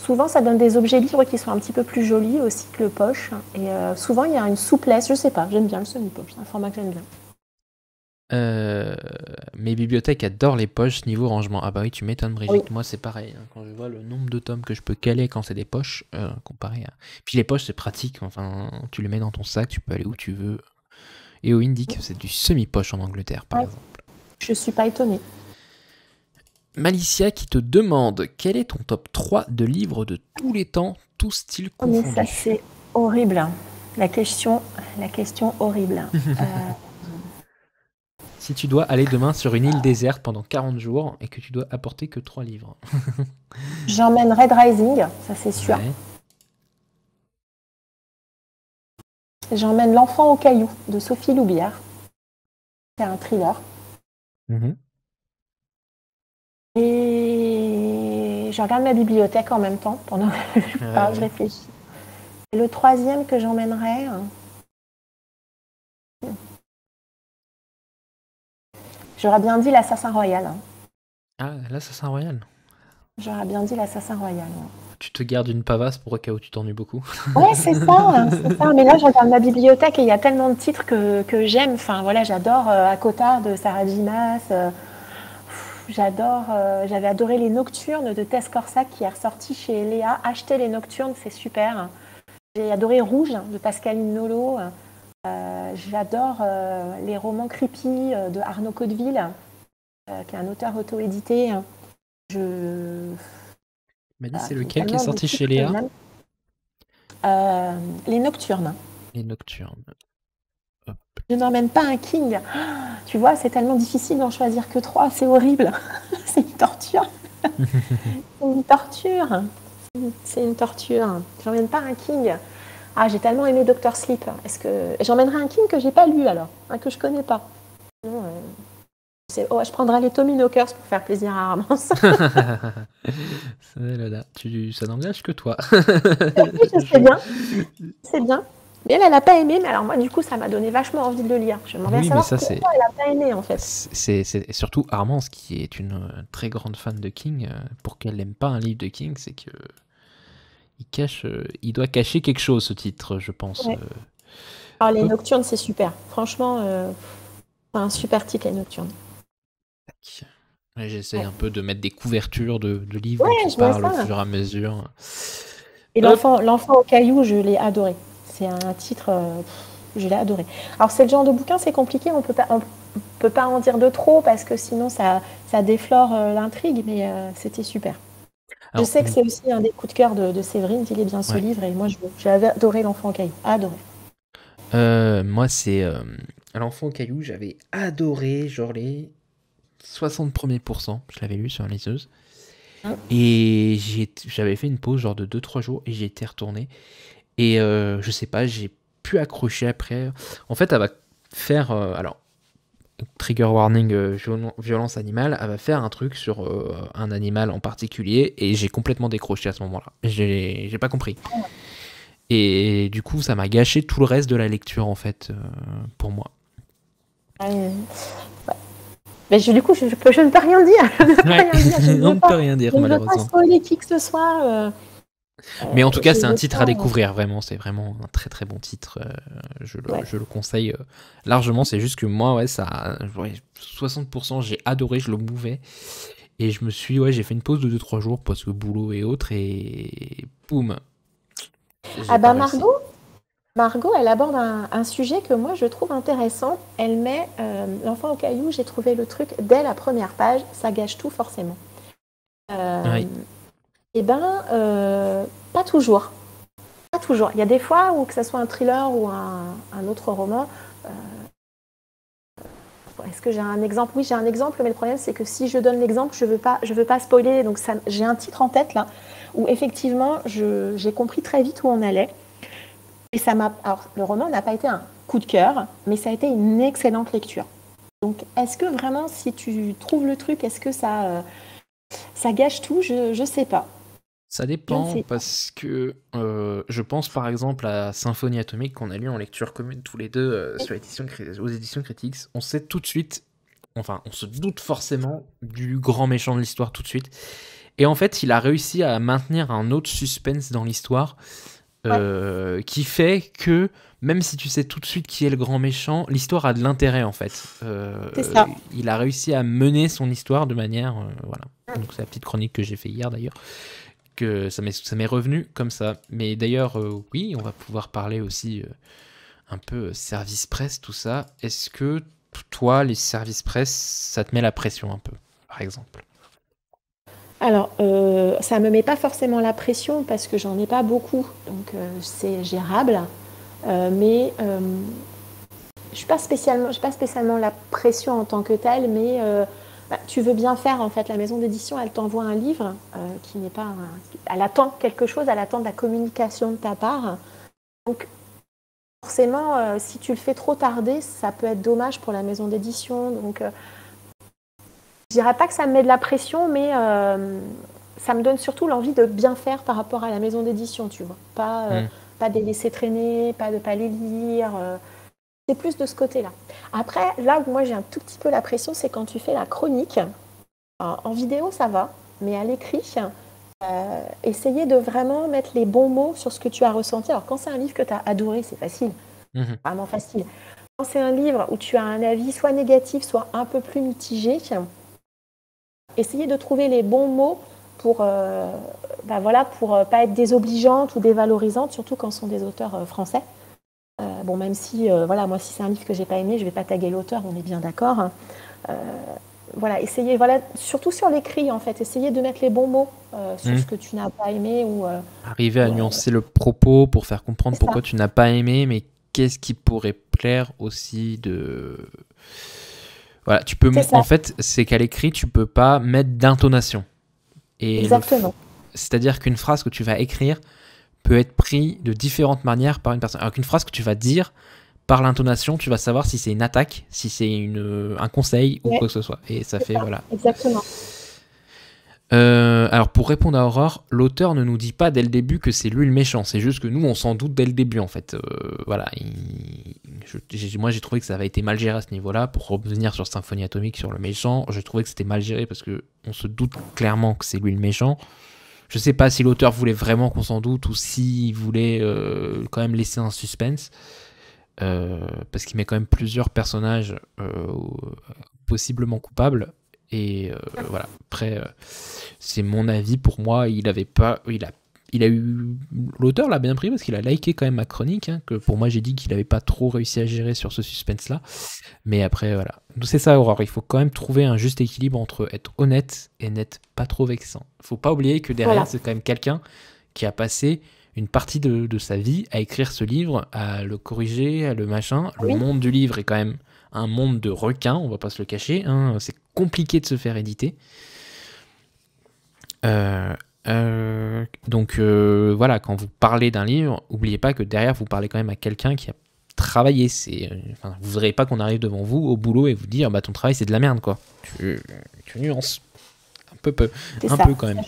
B: souvent ça donne des objets livres qui sont un petit peu plus jolis aussi que le poche. Et souvent il y a une souplesse, je sais pas, j'aime bien le semi-poche, c'est un format que j'aime bien.
A: Mes bibliothèques adorent les poches niveau rangement. Ah bah oui, tu m'étonnes, Brigitte.
B: Oui.
A: Moi, c'est pareil. Hein. Quand je vois le nombre de tomes que je peux caler quand c'est des poches, comparé à... Puis les poches, c'est pratique. Enfin, tu les mets dans ton sac, tu peux aller où tu veux. Et Eowyn dit que c'est du semi-poche en Angleterre, par
B: Ouais.
A: exemple.
B: Je suis pas étonnée.
A: Malicia qui te demande quel est ton top 3 de livres de tous les temps, tous styles
B: Oh, mais
A: confondus.
B: ça c'est horrible. Hein. La question horrible.
A: Si tu dois aller demain sur une île déserte pendant 40 jours et que tu dois apporter que 3 livres.
B: J'emmène Red Rising, ça c'est sûr.
A: Ouais.
B: J'emmène L'Enfant au caillou de Sophie Loubière. C'est un thriller.
A: Mhm.
B: Et je regarde ma bibliothèque en même temps pendant que je réfléchis. Et le troisième que j'emmènerais, j'aurais bien dit l'Assassin Royal. Hein.
A: Ah, l'Assassin Royal.
B: J'aurais bien dit l'Assassin Royal. Ouais.
A: Tu te gardes une pavasse pour au cas où tu t'ennuies beaucoup.
B: Ouais, c'est ça, c'est ça. Mais là, je regarde ma bibliothèque et il y a tellement de titres que j'aime. Enfin, voilà, j'adore Akota de Sarah J. Maas. J'adore. J'avais adoré Les Nocturnes de Tess Corsac qui est ressorti chez Léa. Achetez Les Nocturnes, c'est super. J'ai adoré Rouge de Pascaline Nolo. J'adore les romans creepy de Arnaud Codeville, qui est un auteur auto-édité.
A: Mais dis, c'est lequel qui est sorti chez Léa?
B: Les Nocturnes.
A: Les Nocturnes. Hop.
B: Je n'emmène pas un King. Tu vois, c'est tellement difficile d'en choisir que 3, c'est horrible. C'est une torture. C'est une torture. C'est une torture. J'emmène pas un King. Ah, j'ai tellement aimé Dr. Sleep. Est-ce que j'emmènerai un King que j'ai pas lu alors, que je connais pas? Non, je prendrai les Tommy Knockers pour faire plaisir à Armance.
A: Ça n'engage que toi.
B: Je sais bien. C'est bien. Mais elle n'a pas aimé, mais alors moi, du coup, ça m'a donné vachement envie de le lire. Je m'en vais savoir pourquoi elle n'a pas aimé, en fait.
A: C'est surtout Armance qui est une très grande fan de King. Pour qu'elle n'aime pas un livre de King, c'est que il doit cacher quelque chose, ce titre, je pense.
B: Ouais. Alors, Les Nocturnes, c'est super. Franchement, c'est un super titre, Les Nocturnes.
A: J'essaie un peu de mettre des couvertures de livres qui
B: je
A: parlent
B: vois
A: au
B: ça.
A: fur et à mesure.
B: Et L'Enfant au caillou, je l'ai adoré. C'est un titre, je l'ai adoré. Alors, c'est le genre de bouquin, c'est compliqué, on peut pas en dire de trop parce que sinon ça déflore l'intrigue, mais c'était super. Alors, je sais que c'est aussi un des coups de cœur de Séverine, qu'il est bien ce livre, et moi j'ai adoré L'Enfant au caillou, adoré.
A: Moi, c'est L'Enfant au caillou, j'avais adoré, genre les 60 premiers pourcents, je l'avais lu sur la liseuse. Et j'avais fait une pause genre de 2-3 jours et j'ai été retourné. Et je sais pas, j'ai pu accrocher après. En fait, elle va faire... alors, trigger warning, violence animale, elle va faire un truc sur un animal en particulier et j'ai complètement décroché à ce moment-là. J'ai pas compris. Et du coup, ça m'a gâché tout le reste de la lecture, en fait, pour moi.
B: Mais du coup, je ne peux rien dire.
A: On ne peut rien dire, malheureusement.
B: Je ne veux pas spoiler qui que ce soit.
A: Mais en tout cas, c'est un titre à découvrir, vraiment. C'est vraiment un très très bon titre. Je le conseille largement. C'est juste que moi, 60%, j'ai adoré, je le mouvais. Et je me suis, j'ai fait une pause de 2-3 jours parce que boulot et autres. Et boum.
B: Ah bah Margot, Margot, elle aborde un sujet que moi je trouve intéressant. Elle met l'enfant au caillou, j'ai trouvé le truc dès la première page, ça gâche tout forcément.
A: Oui.
B: Eh ben, pas toujours. Pas toujours. Il y a des fois où, que ce soit un thriller ou un autre roman, est-ce que j'ai un exemple? Oui, j'ai un exemple, mais le problème, c'est que si je donne l'exemple, je veux pas spoiler. Donc, j'ai un titre en tête, là, où effectivement, j'ai compris très vite où on allait. Et alors, le roman n'a pas été un coup de cœur, mais ça a été une excellente lecture. Donc, est-ce que vraiment, si tu trouves le truc, est-ce que ça gâche tout? Je sais pas.
A: Ça
B: Je ne
A: dépend
B: sais pas.
A: parce que je pense par exemple à Symphonie Atomique qu'on a lu en lecture commune tous les deux aux éditions Critiques. On sait tout de suite, enfin on se doute forcément du grand méchant de l'histoire tout de suite. Et en fait il a réussi à maintenir un autre suspense dans l'histoire
B: Ouais,
A: qui fait que même si tu sais tout de suite qui est le grand méchant, l'histoire a de l'intérêt en fait.
B: c'est ça.
A: Il a réussi à mener son histoire de manière... voilà. Donc c'est la petite chronique que j'ai fait hier d'ailleurs que ça m'est revenu comme ça. Mais d'ailleurs, oui, on va pouvoir parler aussi un peu service presse, tout ça. Est-ce que toi, les services presse, ça te met la pression un peu, par exemple?
B: Alors, ça me met pas forcément la pression parce que j'en ai pas beaucoup, donc c'est gérable. Mais j'ai pas spécialement la pression en tant que telle, mais tu veux bien faire en fait. La maison d'édition, elle t'envoie un livre qui n'est pas, elle attend quelque chose, elle attend de la communication de ta part. Donc forcément, si tu le fais trop tarder, ça peut être dommage pour la maison d'édition. Donc je dirais pas que ça me met de la pression, mais ça me donne surtout l'envie de bien faire par rapport à la maison d'édition, tu vois.
A: Hmm.
B: Pas de les laisser traîner, pas de pas les lire. C'est plus de ce côté-là. Après, là où moi j'ai un tout petit peu la pression, c'est quand tu fais la chronique. En vidéo, ça va, mais à l'écrit, essayer de vraiment mettre les bons mots sur ce que tu as ressenti. Alors, quand c'est un livre que tu as adoré, c'est facile,
A: Mhm.
B: vraiment facile. Quand c'est un livre où tu as un avis soit négatif, soit un peu plus mitigé, essayer de trouver les bons mots pour voilà, pour pas être désobligeante ou dévalorisante, surtout quand ce sont des auteurs français. Bon, même si, voilà, moi, si c'est un livre que j'ai pas aimé, je vais pas taguer l'auteur, on est bien d'accord. Voilà, essayez, voilà, surtout sur l'écrit, en fait, essayez de mettre les bons mots sur
A: Hmm.
B: ce que tu n'as pas aimé
A: Arriver à
B: ou,
A: nuancer le propos pour faire comprendre
B: c'est
A: pourquoi
B: ça,
A: tu n'as pas aimé, mais qu'est-ce qui pourrait plaire aussi de... Voilà, tu peux...
B: c'est
A: En
B: ça,
A: fait, c'est qu'à l'écrit, tu peux pas mettre d'intonation. Et
B: exactement.
A: c'est-à-dire qu'une phrase que tu vas écrire peut être prise de différentes manières par une personne. Alors qu'une phrase que tu vas dire, par l'intonation, tu vas savoir si c'est une attaque, si c'est un conseil ou
B: Ouais,
A: quoi que ce soit. Et ça
B: c'est
A: fait,
B: ça,
A: voilà.
B: exactement.
A: Alors pour répondre à Aurore, l'auteur ne nous dit pas dès le début que c'est lui le méchant, c'est juste que nous on s'en doute dès le début en fait. Voilà, moi j'ai trouvé que ça avait été mal géré à ce niveau-là. Pour revenir sur Symphonie Atomique, sur le méchant, j'ai trouvé que c'était mal géré parce que on se doute clairement que c'est lui le méchant. Je sais pas si l'auteur voulait vraiment qu'on s'en doute ou s'il voulait quand même laisser un suspense. Parce qu'il met quand même plusieurs personnages possiblement coupables. Et voilà. Après, c'est mon avis. Pour moi, il avait pas. Il a eu. L'auteur l'a bien pris parce qu'il a liké quand même ma chronique. Hein, que pour moi, j'ai dit qu'il n'avait pas trop réussi à gérer sur ce suspense-là. Mais après, voilà. Donc c'est ça, Aurore. Il faut quand même trouver un juste équilibre entre être honnête et n'être pas trop vexant. Faut pas oublier que derrière,
B: Voilà,
A: c'est quand même quelqu'un qui a passé une partie de sa vie à écrire ce livre, à le corriger, à le machin. Le
B: oui,
A: monde du livre est quand même un monde de requins, on va pas se le cacher. Hein. C'est compliqué de se faire éditer. Euh, donc voilà, quand vous parlez d'un livre, n'oubliez pas que derrière vous parlez quand même à quelqu'un qui a travaillé. Enfin, vous voudrez pas qu'on arrive devant vous au boulot et vous dire bah ton travail c'est de la merde quoi. Tu nuances
B: c'est
A: un
B: ça.
A: peu quand même.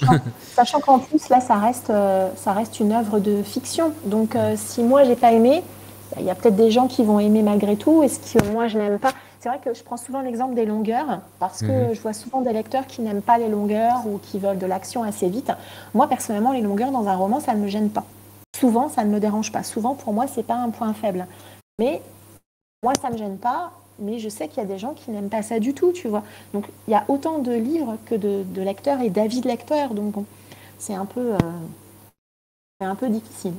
B: Sachant qu'en plus, là, ça reste une œuvre de fiction. Donc, si moi, j'ai pas aimé, il y a peut-être des gens qui vont aimer malgré tout, et ce que moi, je n'aime pas. C'est vrai que je prends souvent l'exemple des longueurs, parce
A: Mhm.
B: que je vois souvent des lecteurs qui n'aiment pas les longueurs ou qui veulent de l'action assez vite. Moi, personnellement, les longueurs dans un roman, ça ne me gêne pas. Souvent, ça ne me dérange pas. Souvent, pour moi, c'est pas un point faible. Mais moi, ça me gêne pas, mais je sais qu'il y a des gens qui n'aiment pas ça du tout, tu vois. Donc, il y a autant de livres que de lecteurs et d'avis de lecteurs. Donc, bon, c'est un peu difficile.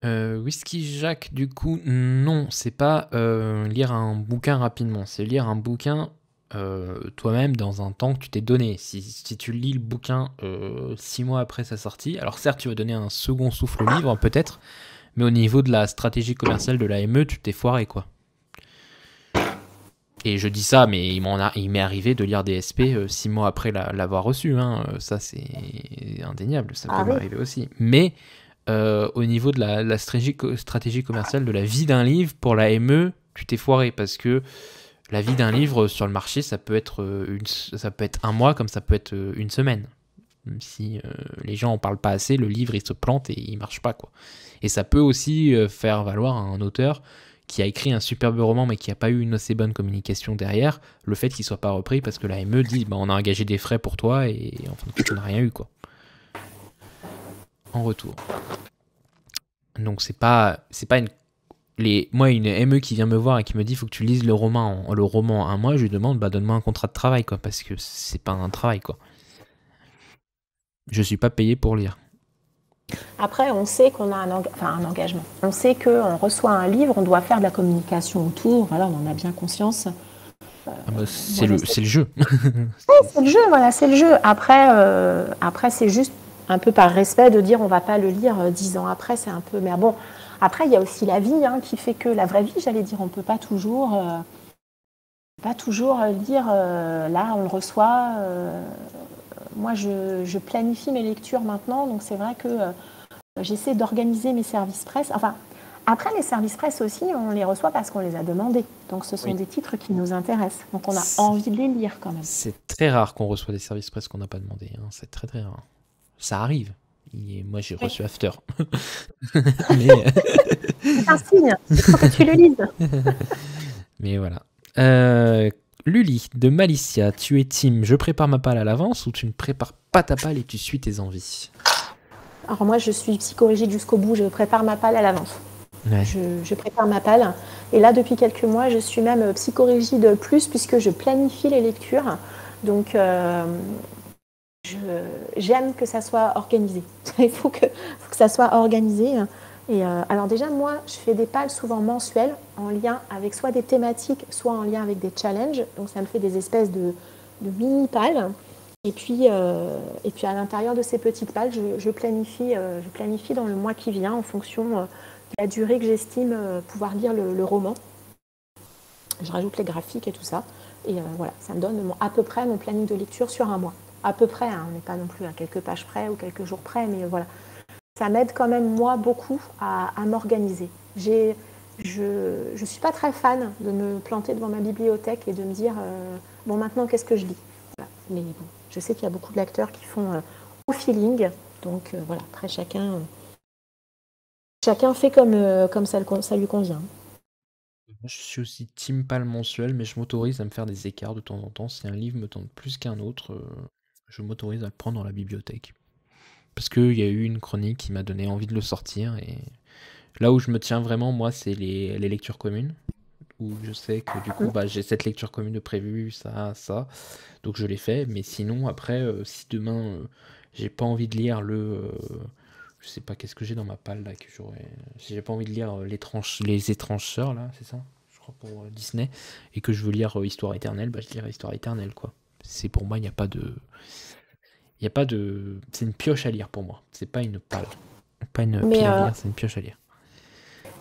A: Whisky Jack, du coup, non, c'est pas lire un bouquin rapidement, c'est lire un bouquin toi-même dans un temps que tu t'es donné. Si tu lis le bouquin 6 mois après sa sortie, alors certes, tu vas donner un second souffle au livre, peut-être, mais au niveau de la stratégie commerciale de la ME, tu t'es foiré, quoi. Et je dis ça, mais il m'est arrivé de lire des SP 6 mois après l'avoir reçu. Hein. Ça, c'est indéniable. Ça peut
B: Oui.
A: m'arriver aussi. Mais au niveau de la stratégie commerciale de la vie d'un livre, pour la ME, tu t'es foiré. Parce que la vie d'un livre sur le marché, ça peut être un mois comme ça peut être une semaine. Même si les gens en parlent pas assez, le livre, il se plante et il marche pas, quoi. Et ça peut aussi faire valoir à un auteur qui a écrit un superbe roman mais qui n'a pas eu une assez bonne communication derrière, le fait qu'il soit pas repris parce que la ME dit on a engagé des frais pour toi et en fin de compte on n'a rien eu, quoi. En retour. Donc c'est pas une moi, une ME qui vient me voir et qui me dit faut que tu lises le roman en un mois, je lui demande donne-moi un contrat de travail, quoi, parce que c'est pas un travail, quoi. Je suis pas payé pour lire.
B: Après, on sait qu'on a un engagement. On sait qu'on reçoit un livre, on doit faire de la communication autour. Voilà, on en a bien conscience.
A: C'est le jeu.
B: Oui, c'est le jeu, voilà, c'est le jeu. Après, c'est juste un peu par respect de dire on va pas le lire 10 ans après, c'est un peu. Mais bon, après, il y a aussi la vie qui fait que la vraie vie, j'allais dire, on peut pas toujours lire. Là, on le reçoit. Moi, je planifie mes lectures maintenant, donc c'est vrai que j'essaie d'organiser mes services presse. Enfin, après, les services presse aussi, on les reçoit parce qu'on les a demandés. Donc, ce sont des titres qui nous intéressent. Donc, on a envie de les lire quand même.
A: C'est très rare qu'on reçoit des services presse qu'on n'a pas demandé. Hein. C'est très, très rare. Ça arrive. Moi, j'ai reçu After.
B: Mais... c'est un signe. Il faut que tu le lises.
A: Mais voilà. Luli, de Malicia, tu es team je prépare ma palle à l'avance ou tu ne prépares pas ta palle et tu suis tes envies?
B: Alors moi, je suis psychorigide jusqu'au bout. Je prépare ma palle à l'avance. Ouais. Je prépare ma palle. Et là, depuis quelques mois, je suis même psychorigide plus puisque je planifie les lectures. Donc, j'aime que ça soit organisé. Il faut que ça soit organisé. Et alors déjà, moi, je fais des palles souvent mensuelles en lien avec soit des thématiques, soit en lien avec des challenges. Donc ça me fait des espèces de mini-palles. Et puis à l'intérieur de ces petites palles, je planifie dans le mois qui vient en fonction de la durée que j'estime pouvoir lire le roman. Je rajoute les graphiques et tout ça. Et voilà, ça me donne à peu près mon planning de lecture sur un mois. À peu près, on n'est pas non plus à quelques pages près ou quelques jours près, mais voilà. Ça m'aide quand même, moi, beaucoup à m'organiser. Je ne suis pas très fan de me planter devant ma bibliothèque et de me dire bon, maintenant, qu'est-ce que je lis? Voilà. Mais bon, je sais qu'il y a beaucoup de lecteurs qui font au feeling. Donc, voilà, après, chacun fait comme ça lui convient.
A: Moi, je suis aussi team palle mensuel, mais je m'autorise à me faire des écarts de temps en temps. Si un livre me tente plus qu'un autre, je m'autorise à le prendre dans la bibliothèque. Parce qu'il y a eu une chronique qui m'a donné envie de le sortir. Et là où je me tiens vraiment, moi, c'est les lectures communes. Où je sais que du coup, j'ai cette lecture commune de prévu, ça. Donc je l'ai fait. Mais sinon, après, si demain, j'ai pas envie de lire je sais pas qu'est-ce que j'ai dans ma palle là que j'aurais. Si j'ai pas envie de lire les étranges sœurs là, c'est ça, je crois pour Disney, et que je veux lire Histoire éternelle, je lirai Histoire éternelle, quoi. C'est pour moi, il n'y a pas de. C'est une pioche à lire pour moi. C'est pas une palle. Pas une pile à lire, c'est une pioche à lire.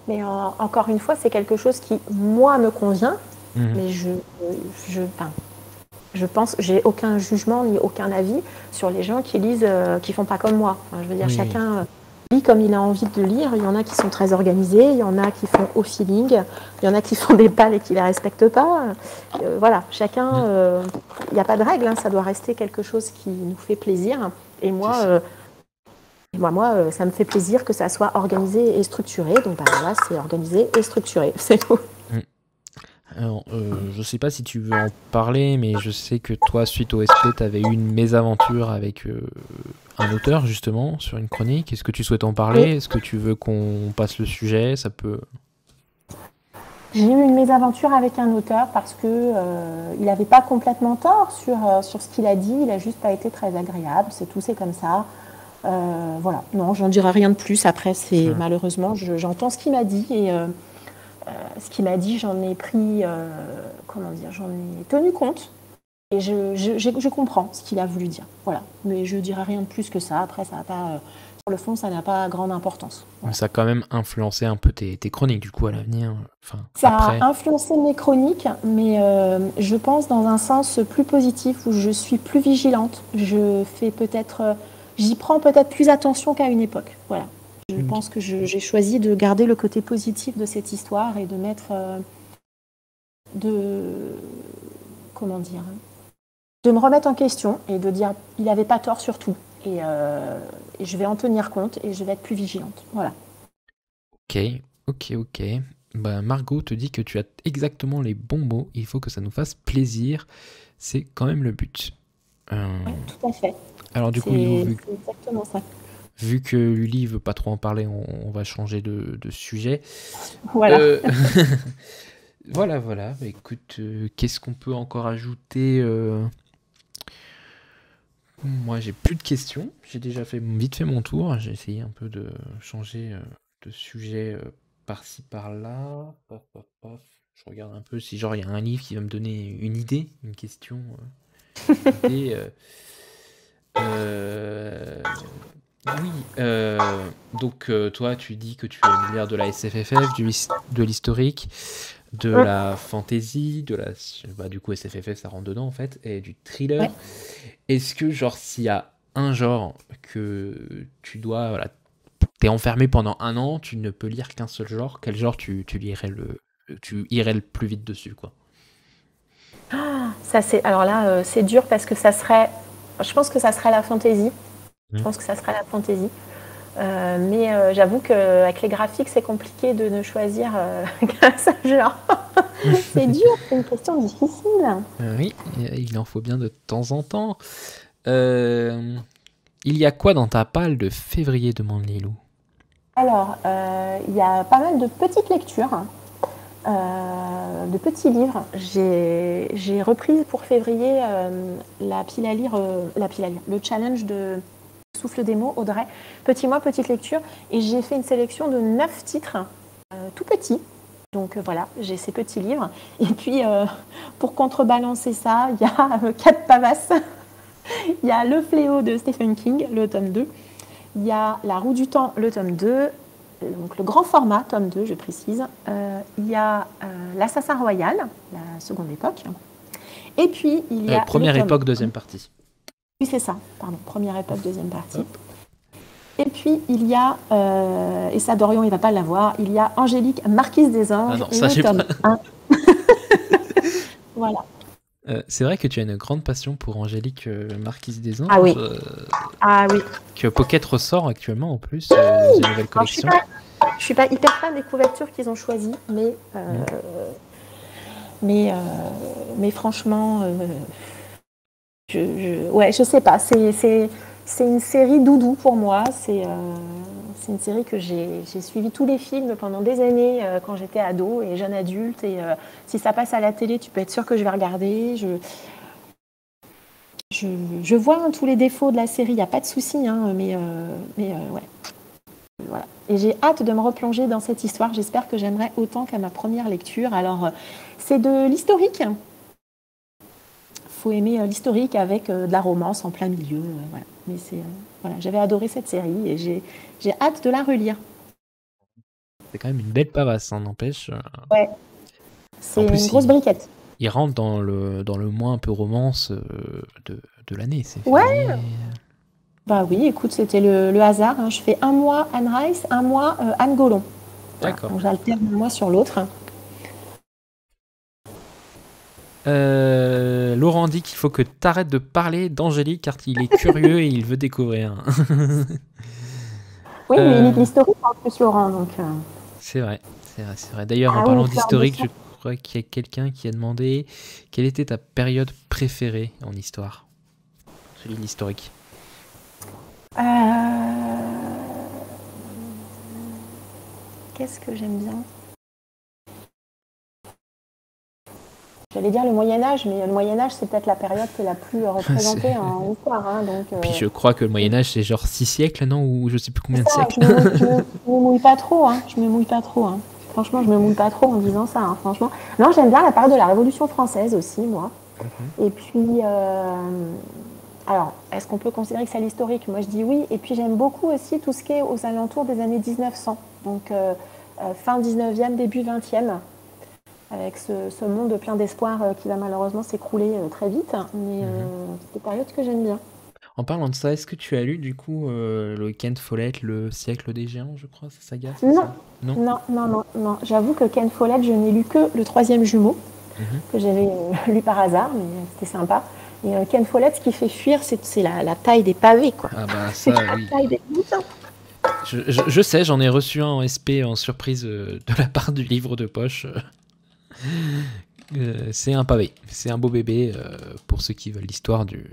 B: Mais encore une fois, c'est quelque chose qui, moi, me convient. Mais je pense, j'ai aucun jugement ni aucun avis sur les gens qui lisent, qui font pas comme moi. Enfin, je veux dire, chacun lit comme il a envie de lire. Il y en a qui sont très organisés, il y en a qui font au feeling, il y en a qui font des palles et qui les respectent pas. Voilà, chacun, il n'y a pas de règle, ça doit rester quelque chose qui nous fait plaisir. Et moi, ça me fait plaisir que ça soit organisé et structuré. Donc voilà, c'est organisé et structuré, c'est tout.
A: Alors, je sais pas si tu veux en parler, mais je sais que toi, suite au SP, tu avais eu une mésaventure avec un auteur, justement, sur une chronique. Est-ce que tu souhaites en parler? Est-ce que tu veux qu'on passe le sujet? Ça peut...
B: J'ai eu une mésaventure avec un auteur parce que il n'avait pas complètement tort sur ce qu'il a dit. Il n'a juste pas été très agréable. C'est tout, c'est comme ça. Voilà, non, j'en dirai rien de plus. Après, c'est
A: Hmm.
B: malheureusement, j'entends ce qu'il m'a dit et ce qu'il m'a dit, j'en ai pris, comment dire, j'en ai tenu compte et je comprends ce qu'il a voulu dire. Voilà, mais je dirai rien de plus que ça. Après, ça n'a pas, sur le fond, ça n'a pas grande importance.
A: Mais
B: Voilà.
A: ça a quand même influencé un peu tes chroniques, du coup, à l'avenir. Enfin,
B: Ça
A: après.
B: a influencé mes chroniques, mais je pense dans un sens plus positif où je suis plus vigilante. Je fais peut-être, j'y prends peut-être plus attention qu'à une époque. Voilà. Je
A: Ok.
B: pense que j'ai choisi de garder le côté positif de cette histoire et de mettre, de, comment dire, de me remettre en question et de dire il n'avait pas tort sur tout. Et je vais en tenir compte et je vais être plus vigilante. Voilà.
A: Ok, ok. Bah, Margot te dit que tu as exactement les bons mots. Il faut que ça nous fasse plaisir. C'est quand même le but.
B: Oui,
A: Euh,
B: tout à fait.
A: Alors du coup, Lilou,
B: C'est
A: vu,
B: exactement ça.
A: vu que Lully veut pas trop en parler, on va changer de sujet.
B: Voilà.
A: Euh, voilà. Bah, écoute, qu'est-ce qu'on peut encore ajouter Moi, j'ai plus de questions. J'ai déjà vite fait mon tour. J'ai essayé un peu de changer de sujet par-ci par-là. Paf, paf, paf. Je regarde un peu si genre il y a un livre qui va me donner une idée, une question, idée. Euh, Oui, donc toi, tu dis que tu aimes lire de la SFFF, de l'historique, de
B: Hum,
A: la fantasy, bah, du coup, SFFF, ça rentre dedans, en fait, et du
B: ouais.
A: thriller. Est-ce que, genre, s'il y a un genre que tu dois, voilà, t'es enfermé pendant un an, tu ne peux lire qu'un seul genre, quel genre tu irais le plus vite dessus, quoi?
B: Ça, c'est, alors là, c'est dur parce que ça serait, je pense que ça serait la fantaisie. Je
A: Hmm.
B: pense que ça serait la fantaisie. Mais j'avoue qu'avec les graphiques, c'est compliqué de ne choisir qu'un seul genre. C'est dur, c'est une question difficile.
A: Oui, il en faut bien de temps en temps. Euh, il y a quoi dans ta palle de février, demande Lilou?
B: Alors, il y a pas mal de petites lectures, de petits livres. J'ai repris pour février la pile à lire, le challenge de Souffle des mots, Audrey. Petit mois, petite lecture. Et j'ai fait une sélection de 9 titres, tout petits. Donc voilà, j'ai ces petits livres. Et puis, pour contrebalancer ça, il y a 4 pavasses. Il y a Le Fléau de Stephen King, le tome 2. Il y a La Roue du Temps, le tome 2. Donc le grand format, tome 2, je précise. Il y a L'Assassin Royal, la seconde époque. Et puis, il y a le
A: Première
B: tome
A: époque, deuxième
B: 1.
A: partie.
B: Oui, c'est ça, pardon. Première époque, deuxième partie.
A: Hop.
B: Et puis, il y a, et ça, Dorian, il ne va pas l'avoir, il y a Angélique, Marquise des
A: Ah
B: Anges,
A: non, ça
B: le
A: j'ai pas.
B: tome 1. Voilà.
A: C'est vrai que tu as une grande passion pour Angélique Marquise des
B: Ah
A: Anges,
B: oui, ah oui.
A: que Pocket ressort actuellement en plus dans une nouvelle
B: Alors,
A: collection.
B: je suis pas hyper fan des couvertures qu'ils ont choisies,
A: Mm.
B: mais, euh, mais franchement, ouais, je sais pas. C'est une série doudou pour moi. C'est une série que j'ai suivi tous les films pendant des années quand j'étais ado et jeune adulte. Et si ça passe à la télé, tu peux être sûr que je vais regarder. Je vois tous les défauts de la série, il n'y a pas de souci, hein, mais ouais. Voilà. Et j'ai hâte de me replonger dans cette histoire. J'espère que j'aimerais autant qu'à ma première lecture. Alors, c'est de l'historique. Faut aimer l'historique avec de la romance en plein milieu. Voilà. Mais voilà, j'avais adoré cette série et j'ai hâte de la relire.
A: C'est quand même une belle pavasse, hein, n'empêche.
B: Ouais,
A: En
B: c'est une
A: plus,
B: grosse briquette.
A: il rentre dans le mois un peu romance de l'année, c'est
B: Ouais,
A: février.
B: bah oui, écoute, c'était le hasard, hein. Je fais un mois Anne Rice, un mois Anne Gollon. Voilà,
A: D'accord.
B: donc j'alterne un mois sur l'autre.
A: Laurent dit qu'il faut que tu arrêtes de parler d'Angélique car il est curieux et il veut découvrir.
B: Oui, mais il lit de
A: Euh,
B: l'historique en plus, Laurent. Donc,
A: c'est vrai. D'ailleurs, en
B: ah oui,
A: parlant
B: fleur de
A: d'historique, je
B: sang.
A: crois qu'il y a quelqu'un qui a demandé quelle était ta période préférée en histoire. Celui de l'historique.
B: Qu'est-ce que j'aime bien? J'allais dire le Moyen-Âge, mais le Moyen-Âge, c'est peut-être la période qui est la plus représentée en histoire. Hein, donc,
A: Puis je crois que le Moyen-Âge, c'est genre 6 siècles, non? Ou je sais plus combien de
B: ça,
A: siècles.
B: je me mouille pas trop. Hein, je me mouille pas trop. Hein. Franchement, je me mouille pas trop en disant ça. Hein, franchement. Non, j'aime bien la période de la Révolution française aussi, moi. Et puis, alors, est-ce qu'on peut considérer que c'est l'historique? Moi, je dis oui. Et puis, j'aime beaucoup aussi tout ce qui est aux alentours des années 1900. Donc, fin 19e, début 20e. Avec ce monde plein d'espoir qui va malheureusement s'écrouler très vite. Mais c'est des périodes que j'aime bien.
A: En parlant de ça, est-ce que tu as lu du coup le Ken Follett, Le siècle des géants, je crois, c'est saga?
B: Non.
A: Ça non.
B: Non, non, non, non. J'avoue que Ken Follett, je n'ai lu que le 3e jumeau, que j'avais lu par hasard, mais c'était sympa. Et Ken Follett, ce qui fait fuir, c'est la taille des pavés, quoi.
A: Ah bah ça, oui.
B: La taille des boutons.
A: Je sais, j'en ai reçu un en SP en surprise de la part du livre de poche. C'est un pavé, c'est un beau bébé pour ceux qui veulent l'histoire du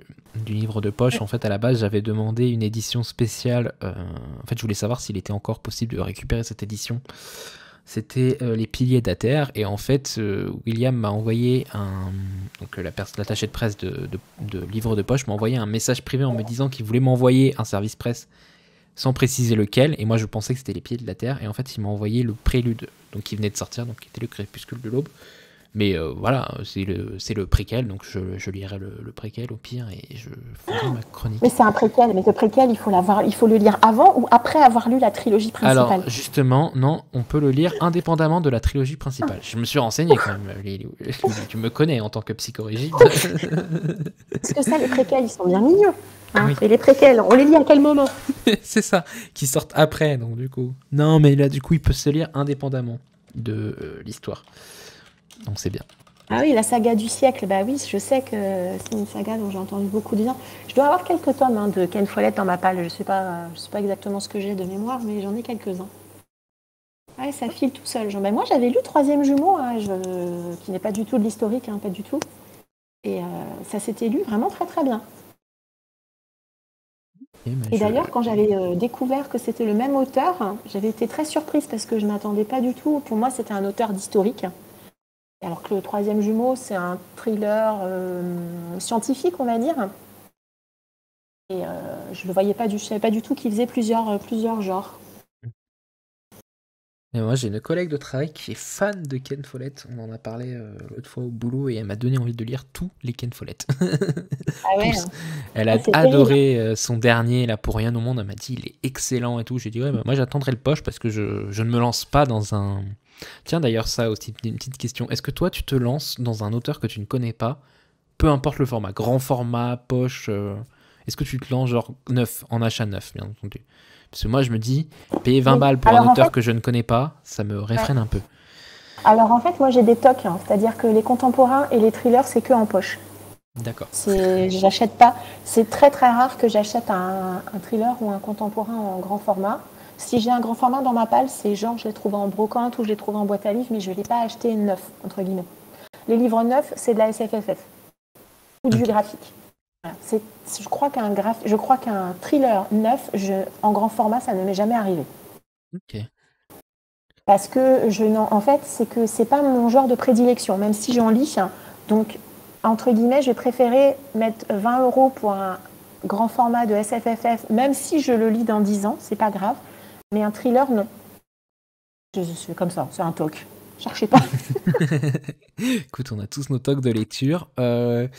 A: livre de poche. En fait, à la base, j'avais demandé une édition spéciale. En fait, je voulais savoir s'il était encore possible de récupérer cette édition. C'était Les Piliers d'Ater. Et en fait, William m'a envoyé donc l'attaché de presse de livre de poche m'a envoyé un message privé en me disant qu'il voulait m'envoyer un service presse sans préciser lequel. Et moi, je pensais que c'était Les Pieds de la Terre. Et en fait, il m'a envoyé le prélude, donc qui venait de sortir, donc qui était le crépuscule de l'aube. Mais voilà, c'est le préquel, donc je lirai le préquel au pire et je ferai ma chronique.
B: Mais c'est un préquel, mais le préquel, il faut le lire avant ou après avoir lu la trilogie principale?
A: Alors, justement, non, on peut le lire indépendamment de la trilogie principale. Je me suis renseigné quand même, tu me connais en tant que psychorigide.
B: Parce que ça, les préquels, ils sont bien mignons. Hein,
A: Oui.
B: et les préquels, on les lit à quel moment?
A: C'est ça, qui sortent après, donc du coup. Non, mais là, du coup, il peut se lire indépendamment de l'histoire. Donc c'est bien.
B: Ah oui, la saga du siècle, bah oui, je sais que c'est une saga dont j'ai entendu beaucoup de bien. Je dois avoir quelques tomes de Ken Follett dans ma palle. Je sais pas exactement ce que j'ai de mémoire, mais j'en ai quelques-uns. Ouais, ça file tout seul. Genre, ben moi, j'avais lu 3e jumeau, hein, qui n'est pas du tout de l'historique, hein, pas du tout. Et ça s'était lu vraiment très très bien. Et d'ailleurs, quand j'avais découvert que c'était le même auteur, j'avais été très surprise parce que je ne m'attendais pas du tout. Pour moi, c'était un auteur d'historique. Alors que le 3e jumeau, c'est un thriller scientifique, on va dire. Et je ne savais pas du tout qu'il faisait plusieurs genres.
A: Et moi, j'ai une collègue de travail qui est fan de Ken Follett. On en a parlé l'autre fois au boulot et elle m'a donné envie de lire tous les Ken Follett.
B: Ah ouais.
A: Elle a adoré son dernier, là, Pour rien au monde. Elle m'a dit, il est excellent et tout. J'ai dit, ouais, bah, moi, j'attendrai le poche parce que je ne me lance pas dans un... Tiens, d'ailleurs, ça aussi, une petite question. Est-ce que toi, tu te lances dans un auteur que tu ne connais pas, peu importe le format, grand format, poche est-ce que tu te lances genre neuf, en achat neuf, bien entendu? Parce que moi, je me dis, payer 20 balles pour un auteur que je ne connais pas, ça me réfrène un peu.
B: Alors en fait, moi j'ai des tocs, hein, c'est-à-dire que les contemporains et les thrillers, c'est que en poche.
A: D'accord.
B: J'achète pas. C'est très très rare que j'achète un thriller ou un contemporain en grand format. Si j'ai un grand format dans ma palle, c'est genre je l'ai trouvé en brocante ou je l'ai trouvé en boîte à livres, mais je ne l'ai pas acheté neuf, entre guillemets. Les livres neufs, c'est de la SFFF ou du graphique. Voilà. Je crois qu'un thriller neuf, en grand format, ça ne m'est jamais arrivé.
A: Ok.
B: Parce que en fait, c'est que c'est pas mon genre de prédilection, même si j'en lis. Donc, entre guillemets, j'ai préféré mettre 20 € pour un grand format de SFFF, même si je le lis dans 10 ans, c'est pas grave. Mais un thriller, non. Je suis comme ça, c'est un toc. Cherchez pas.
A: Écoute, on a tous nos tocs de lecture. Il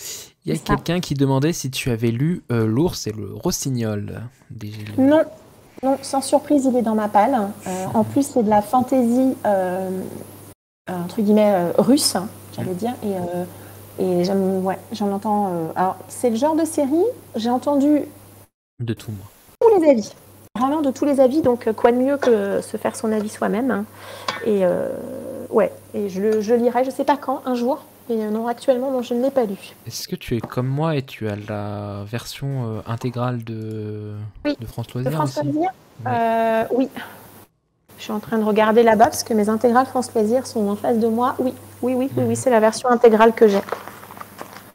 A: y a quelqu'un qui demandait si tu avais lu L'ours et le rossignol.
B: Non, sans surprise, il est dans ma palle. En plus, c'est de la fantaisie, entre guillemets, russe, j'allais dire. Et j'en entends... alors, c'est le genre de série, j'ai entendu...
A: De tout, moi.
B: Tous les avis. Vraiment de tous les avis, donc quoi de mieux que se faire son avis soi-même. Et je lirai, je sais pas quand, un jour. Et non, actuellement, non, je ne l'ai pas lu.
A: Est-ce que tu es comme moi et tu as la version intégrale de France Loisirs?
B: De France Loisirs oui. Je suis en train de regarder là-bas parce que mes intégrales France Loisirs sont en face de moi. Oui, c'est la version intégrale que j'ai.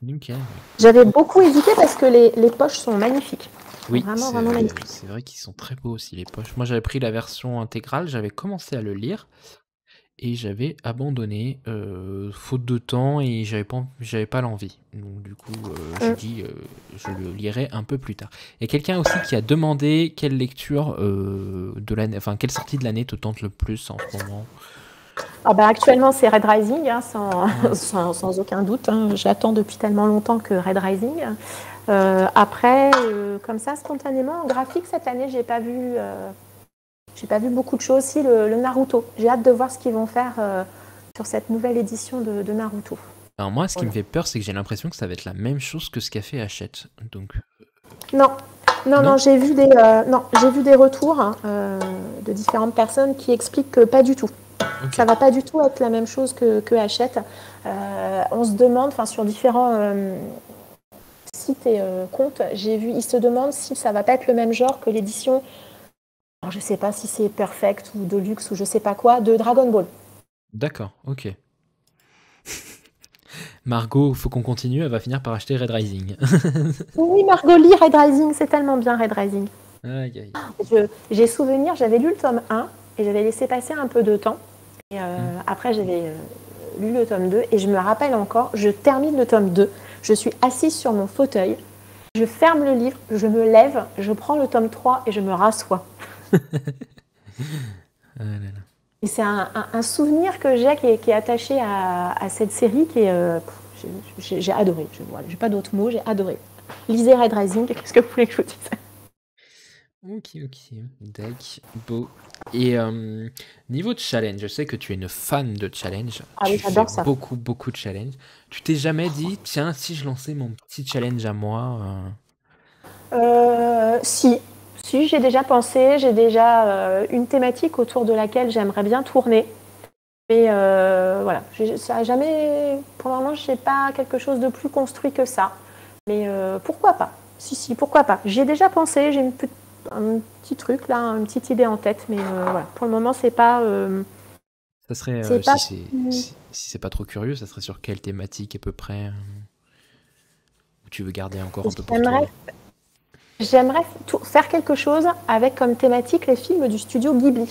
A: Nickel.
B: J'avais beaucoup hésité parce que les poches sont magnifiques.
A: Oui,
B: vraiment magnifiques.
A: C'est vrai qu'ils sont très beaux aussi, les poches. Moi, j'avais pris la version intégrale, j'avais commencé à le lire. et j'avais abandonné, faute de temps et j'avais pas l'envie. Donc du coup, j'ai
B: Mm.
A: dit, je le lirai un peu plus tard. Il y a quelqu'un aussi qui a demandé quelle lecture de l'année, enfin quelle sortie de l'année te tente le plus en ce moment.
B: Ah bah, actuellement, c'est Red Rising, hein,
A: Ouais.
B: sans aucun doute, hein. J'attends depuis tellement longtemps que Red Rising. Après, comme ça, spontanément, en graphique, cette année, j'ai pas vu beaucoup de choses. Si, le Naruto. J'ai hâte de voir ce qu'ils vont faire sur cette nouvelle édition de Naruto.
A: Alors moi, ce qui me
B: Voilà.
A: fait peur, c'est que j'ai l'impression que ça va être la même chose que ce qu'a fait Hachette. Donc,
B: Non, non,
A: non?
B: j'ai vu des retours hein, de différentes personnes qui expliquent que pas du tout.
A: Ok.
B: Ça va pas du tout être la même chose que Hachette. On se demande, enfin sur différents sites et comptes, j'ai vu, ils se demandent si ça va pas être le même genre que l'édition. Alors, je sais pas si c'est Perfect ou Deluxe ou je sais pas quoi de Dragon Ball.
A: D'accord, ok. Margot, faut qu'on continue, elle va finir par acheter Red Rising.
B: Oui, Margot lit Red Rising, c'est tellement bien Red Rising.
A: Aïe, aïe.
B: J'ai souvenir, j'avais lu le tome 1 et j'avais laissé passer un peu de temps. Et
A: Hmm.
B: après, j'avais lu le tome 2 et je me rappelle encore, je termine le tome 2, je suis assise sur mon fauteuil, je ferme le livre, je me lève, je prends le tome 3 et je me rassois.
A: Ah là là.
B: Et c'est un souvenir que j'ai qui est attaché à cette série qui est. J'ai adoré. Voilà, j'ai pas d'autres mots, j'ai adoré. Lisez Red Rising, qu'est-ce que vous voulez que je vous dise?
A: Ok, ok. Dac, beau. Et niveau de challenge, je sais que tu es une fan de challenge.
B: Ah
A: Tu
B: oui,
A: fais
B: j'adore ça.
A: beaucoup, beaucoup de challenges. Tu t'es jamais dit, tiens, si je lançais mon petit challenge à moi.
B: Si, si, j'ai déjà pensé, j'ai déjà une thématique autour de laquelle j'aimerais bien tourner. Mais voilà, ça a jamais. Pour le moment, je n'ai pas quelque chose de plus construit que ça. Mais pourquoi pas? Si, si, pourquoi pas? J'y ai déjà pensé, j'ai un petit truc là, une petite idée en tête, mais voilà. Pour le moment, c'est pas.
A: Ça serait,
B: C'est pas.
A: si c'est pas trop curieux, ça serait sur quelle thématique à peu près ou tu veux garder encore un peu pour
B: J'aimerais,
A: toi?
B: j'aimerais faire quelque chose avec comme thématique les films du studio Ghibli.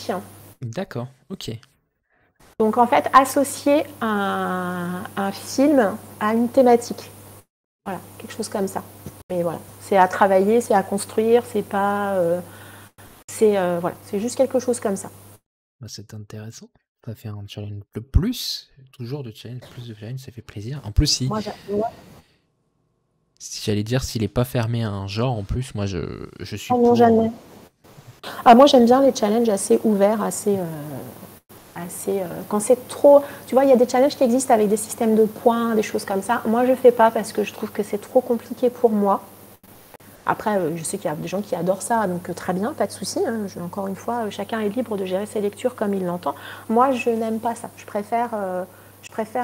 A: D'accord, ok.
B: Donc en fait, associer un film à une thématique. Voilà, quelque chose comme ça. Mais voilà, c'est à travailler, c'est à construire, c'est pas. Voilà, c'est juste quelque chose comme ça.
A: Bah, c'est intéressant. Ça fait un challenge de plus, toujours de challenge, plus de challenge, ça fait plaisir. En plus,
B: Moi, ouais.
A: si j'allais dire s'il est pas fermé à un genre, en plus, moi je suis
B: Oh non,
A: pour.
B: jamais. Ah, moi, j'aime bien les challenges assez ouverts, quand c'est trop. Tu vois, il y a des challenges qui existent avec des systèmes de points, des choses comme ça. Moi, je fais pas parce que je trouve que c'est trop compliqué pour moi. Après, je sais qu'il y a des gens qui adorent ça, donc très bien, pas de souci. Hein. Encore une fois, chacun est libre de gérer ses lectures comme il l'entend. Moi, je n'aime pas ça. Je préfère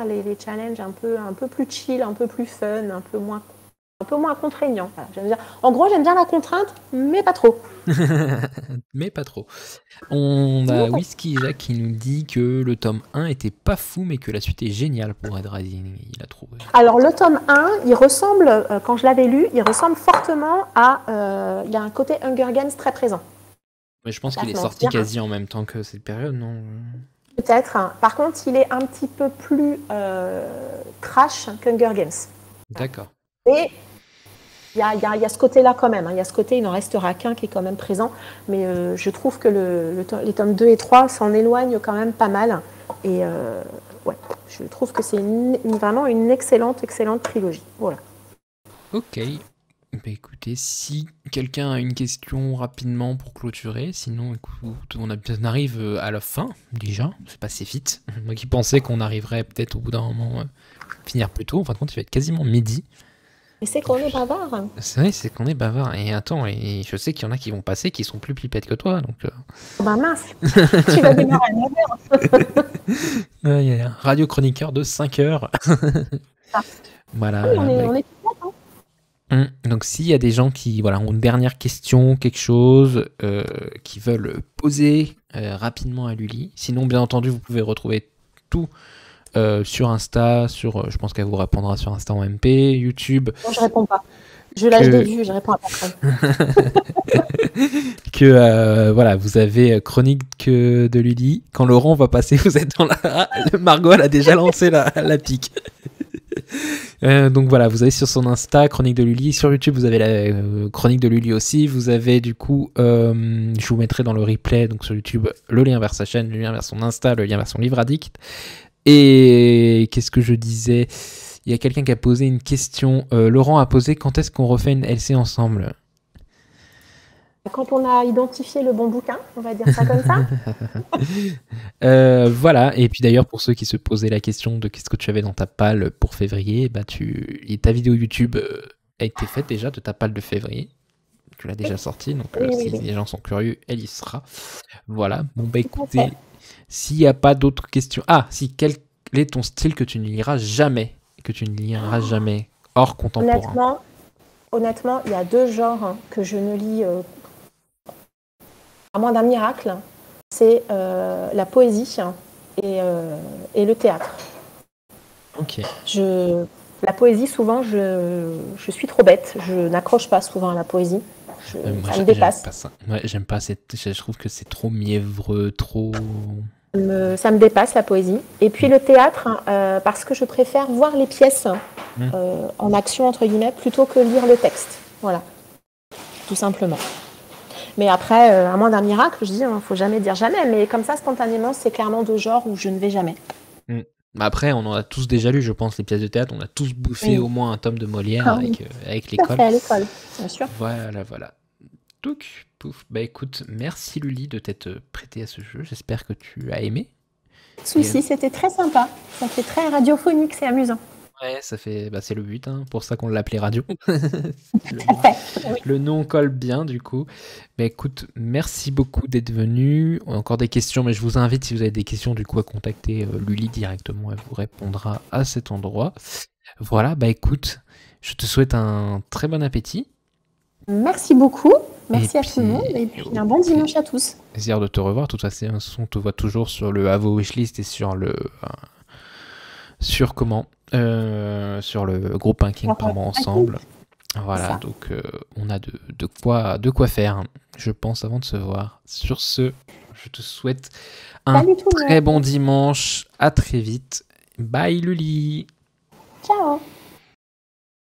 B: les challenges un peu plus chill, un peu plus fun, un peu moins contraignants. Voilà, j'aime bien. En gros, j'aime bien la contrainte, mais pas trop.
A: Mais pas trop. On
B: Mais
A: a
B: pas-
A: Whisky Isaac qui nous dit que le tome 1 était pas fou, mais que la suite est géniale pour Red Rising. Il a trouvé.
B: Alors, le tome 1, il ressemble, quand je l'avais lu, il ressemble fortement à. Il y a un côté Hunger Games très présent.
A: Mais je pense
B: Pas
A: qu'il est
B: se
A: sorti
B: mentir, hein.
A: quasi en même temps que cette période, non?
B: Peut-être. Hein. Par contre, il est un petit peu plus trash qu'Hunger Games.
A: D'accord.
B: Et il y a ce côté-là quand même. Hein. Il y a ce côté, il n'en restera qu'un qui est quand même présent. Mais je trouve que les tomes 2 et 3 s'en éloignent quand même pas mal. Et ouais, je trouve que c'est vraiment une excellente, excellente trilogie. Voilà.
A: Ok. Bah écoutez, si quelqu'un a une question rapidement pour clôturer, sinon écoute, on arrive à la fin déjà, c'est passé vite. Moi qui pensais qu'on arriverait peut-être au bout d'un moment finir plus tôt, en fin de compte il va être quasiment midi.
B: Et c'est qu'on est bavard. Hein.
A: C'est vrai, c'est qu'on est bavard. Et attends, et je sais qu'il y en a qui vont passer qui sont plus pipettes que toi, donc.
B: Oh ben mince, tu vas démarrer à 9h.
A: Il y a un radio chroniqueur de 5 heures.
B: Ah.
A: Voilà.
B: Oui, on est
A: Donc s'il y a des gens qui voilà, ont une dernière question, quelque chose, qui veulent poser rapidement à Lully, sinon bien entendu vous pouvez retrouver tout sur Insta, je pense qu'elle vous répondra sur Insta en MP, YouTube.
B: Non, je réponds pas. Je lâche des
A: que,
B: vues, je réponds à personne.
A: voilà, vous avez Chronique de Lully. Quand Laurent va passer, vous êtes dans la... Ah, Margot, elle a déjà lancé la pique. Donc voilà, vous avez sur son Insta Chronique de Lully, sur YouTube vous avez la Chronique de Lully aussi, vous avez du coup, je vous mettrai dans le replay, donc sur YouTube, le lien vers sa chaîne, le lien vers son Insta, le lien vers son livre addict. Et qu'est-ce que je disais? Il y a quelqu'un qui a posé une question, Laurent a posé, quand est-ce qu'on refait une LC ensemble?
B: Quand on a identifié le bon bouquin, on va dire ça comme ça.
A: Voilà, et puis d'ailleurs pour ceux qui se posaient la question de qu'est-ce que tu avais dans ta palle pour février, bah ta vidéo YouTube a été faite déjà de ta palle de février. Tu l'as déjà sorti, donc si les gens sont curieux, elle y sera. Voilà, bon bah écoutez, s'il n'y a pas d'autres questions... Ah, si, quel est ton style que tu ne liras jamais, que tu ne liras jamais, hors contemporain?
B: Honnêtement, il y a 2 genres que je ne lis à moins d'un miracle, c'est la poésie et le théâtre.
A: Ok.
B: La poésie, souvent, je suis trop bête. Je n'accroche pas souvent à la poésie.
A: Moi,
B: ça me dépasse.
A: Pas ça. Ouais, j'aime pas. Je trouve que c'est trop mièvreux, trop...
B: Ça me dépasse, la poésie. Et puis le théâtre, parce que je préfère voir les pièces en action, entre guillemets, plutôt que lire le texte. Voilà, tout simplement. Mais après, à moins d'un miracle, je dis, faut jamais dire jamais. Mais comme ça, spontanément, c'est clairement 2 genres où je ne vais jamais.
A: Après, on en a tous déjà lu, je pense, les pièces de théâtre. On a tous bouffé au moins un tome de Molière avec l'école.
B: Tout à fait, à l'école, bien sûr.
A: Voilà. Donc, pouf. Bah écoute, merci Lully de t'être prêtée à ce jeu. J'espère que tu as aimé.
B: Souci, c'était très sympa. Ça fait très radiophonique, c'est amusant.
A: Ouais, ça fait, c'est le but, hein, pour ça qu'on l'appelait radio.
B: Oui.
A: Le nom colle bien, du coup. Bah écoute, merci beaucoup d'être venu. On a encore des questions, mais je vous invite, si vous avez des questions, du coup, à contacter Lully directement. Elle vous répondra à cet endroit. Voilà, bah écoute, je te souhaite un très bon appétit.
B: Merci beaucoup. Merci à tout le monde. Et puis un bon dimanche à tous.
A: Plaisir de te revoir. De toute façon, on te voit toujours sur le Avo Wishlist et sur le... sur le groupe Un King par mois ensemble. Voilà, donc on a de quoi faire, je pense, avant de se voir. Sur ce, je te souhaite un très bon dimanche. À très vite. Bye Lully.
B: Ciao.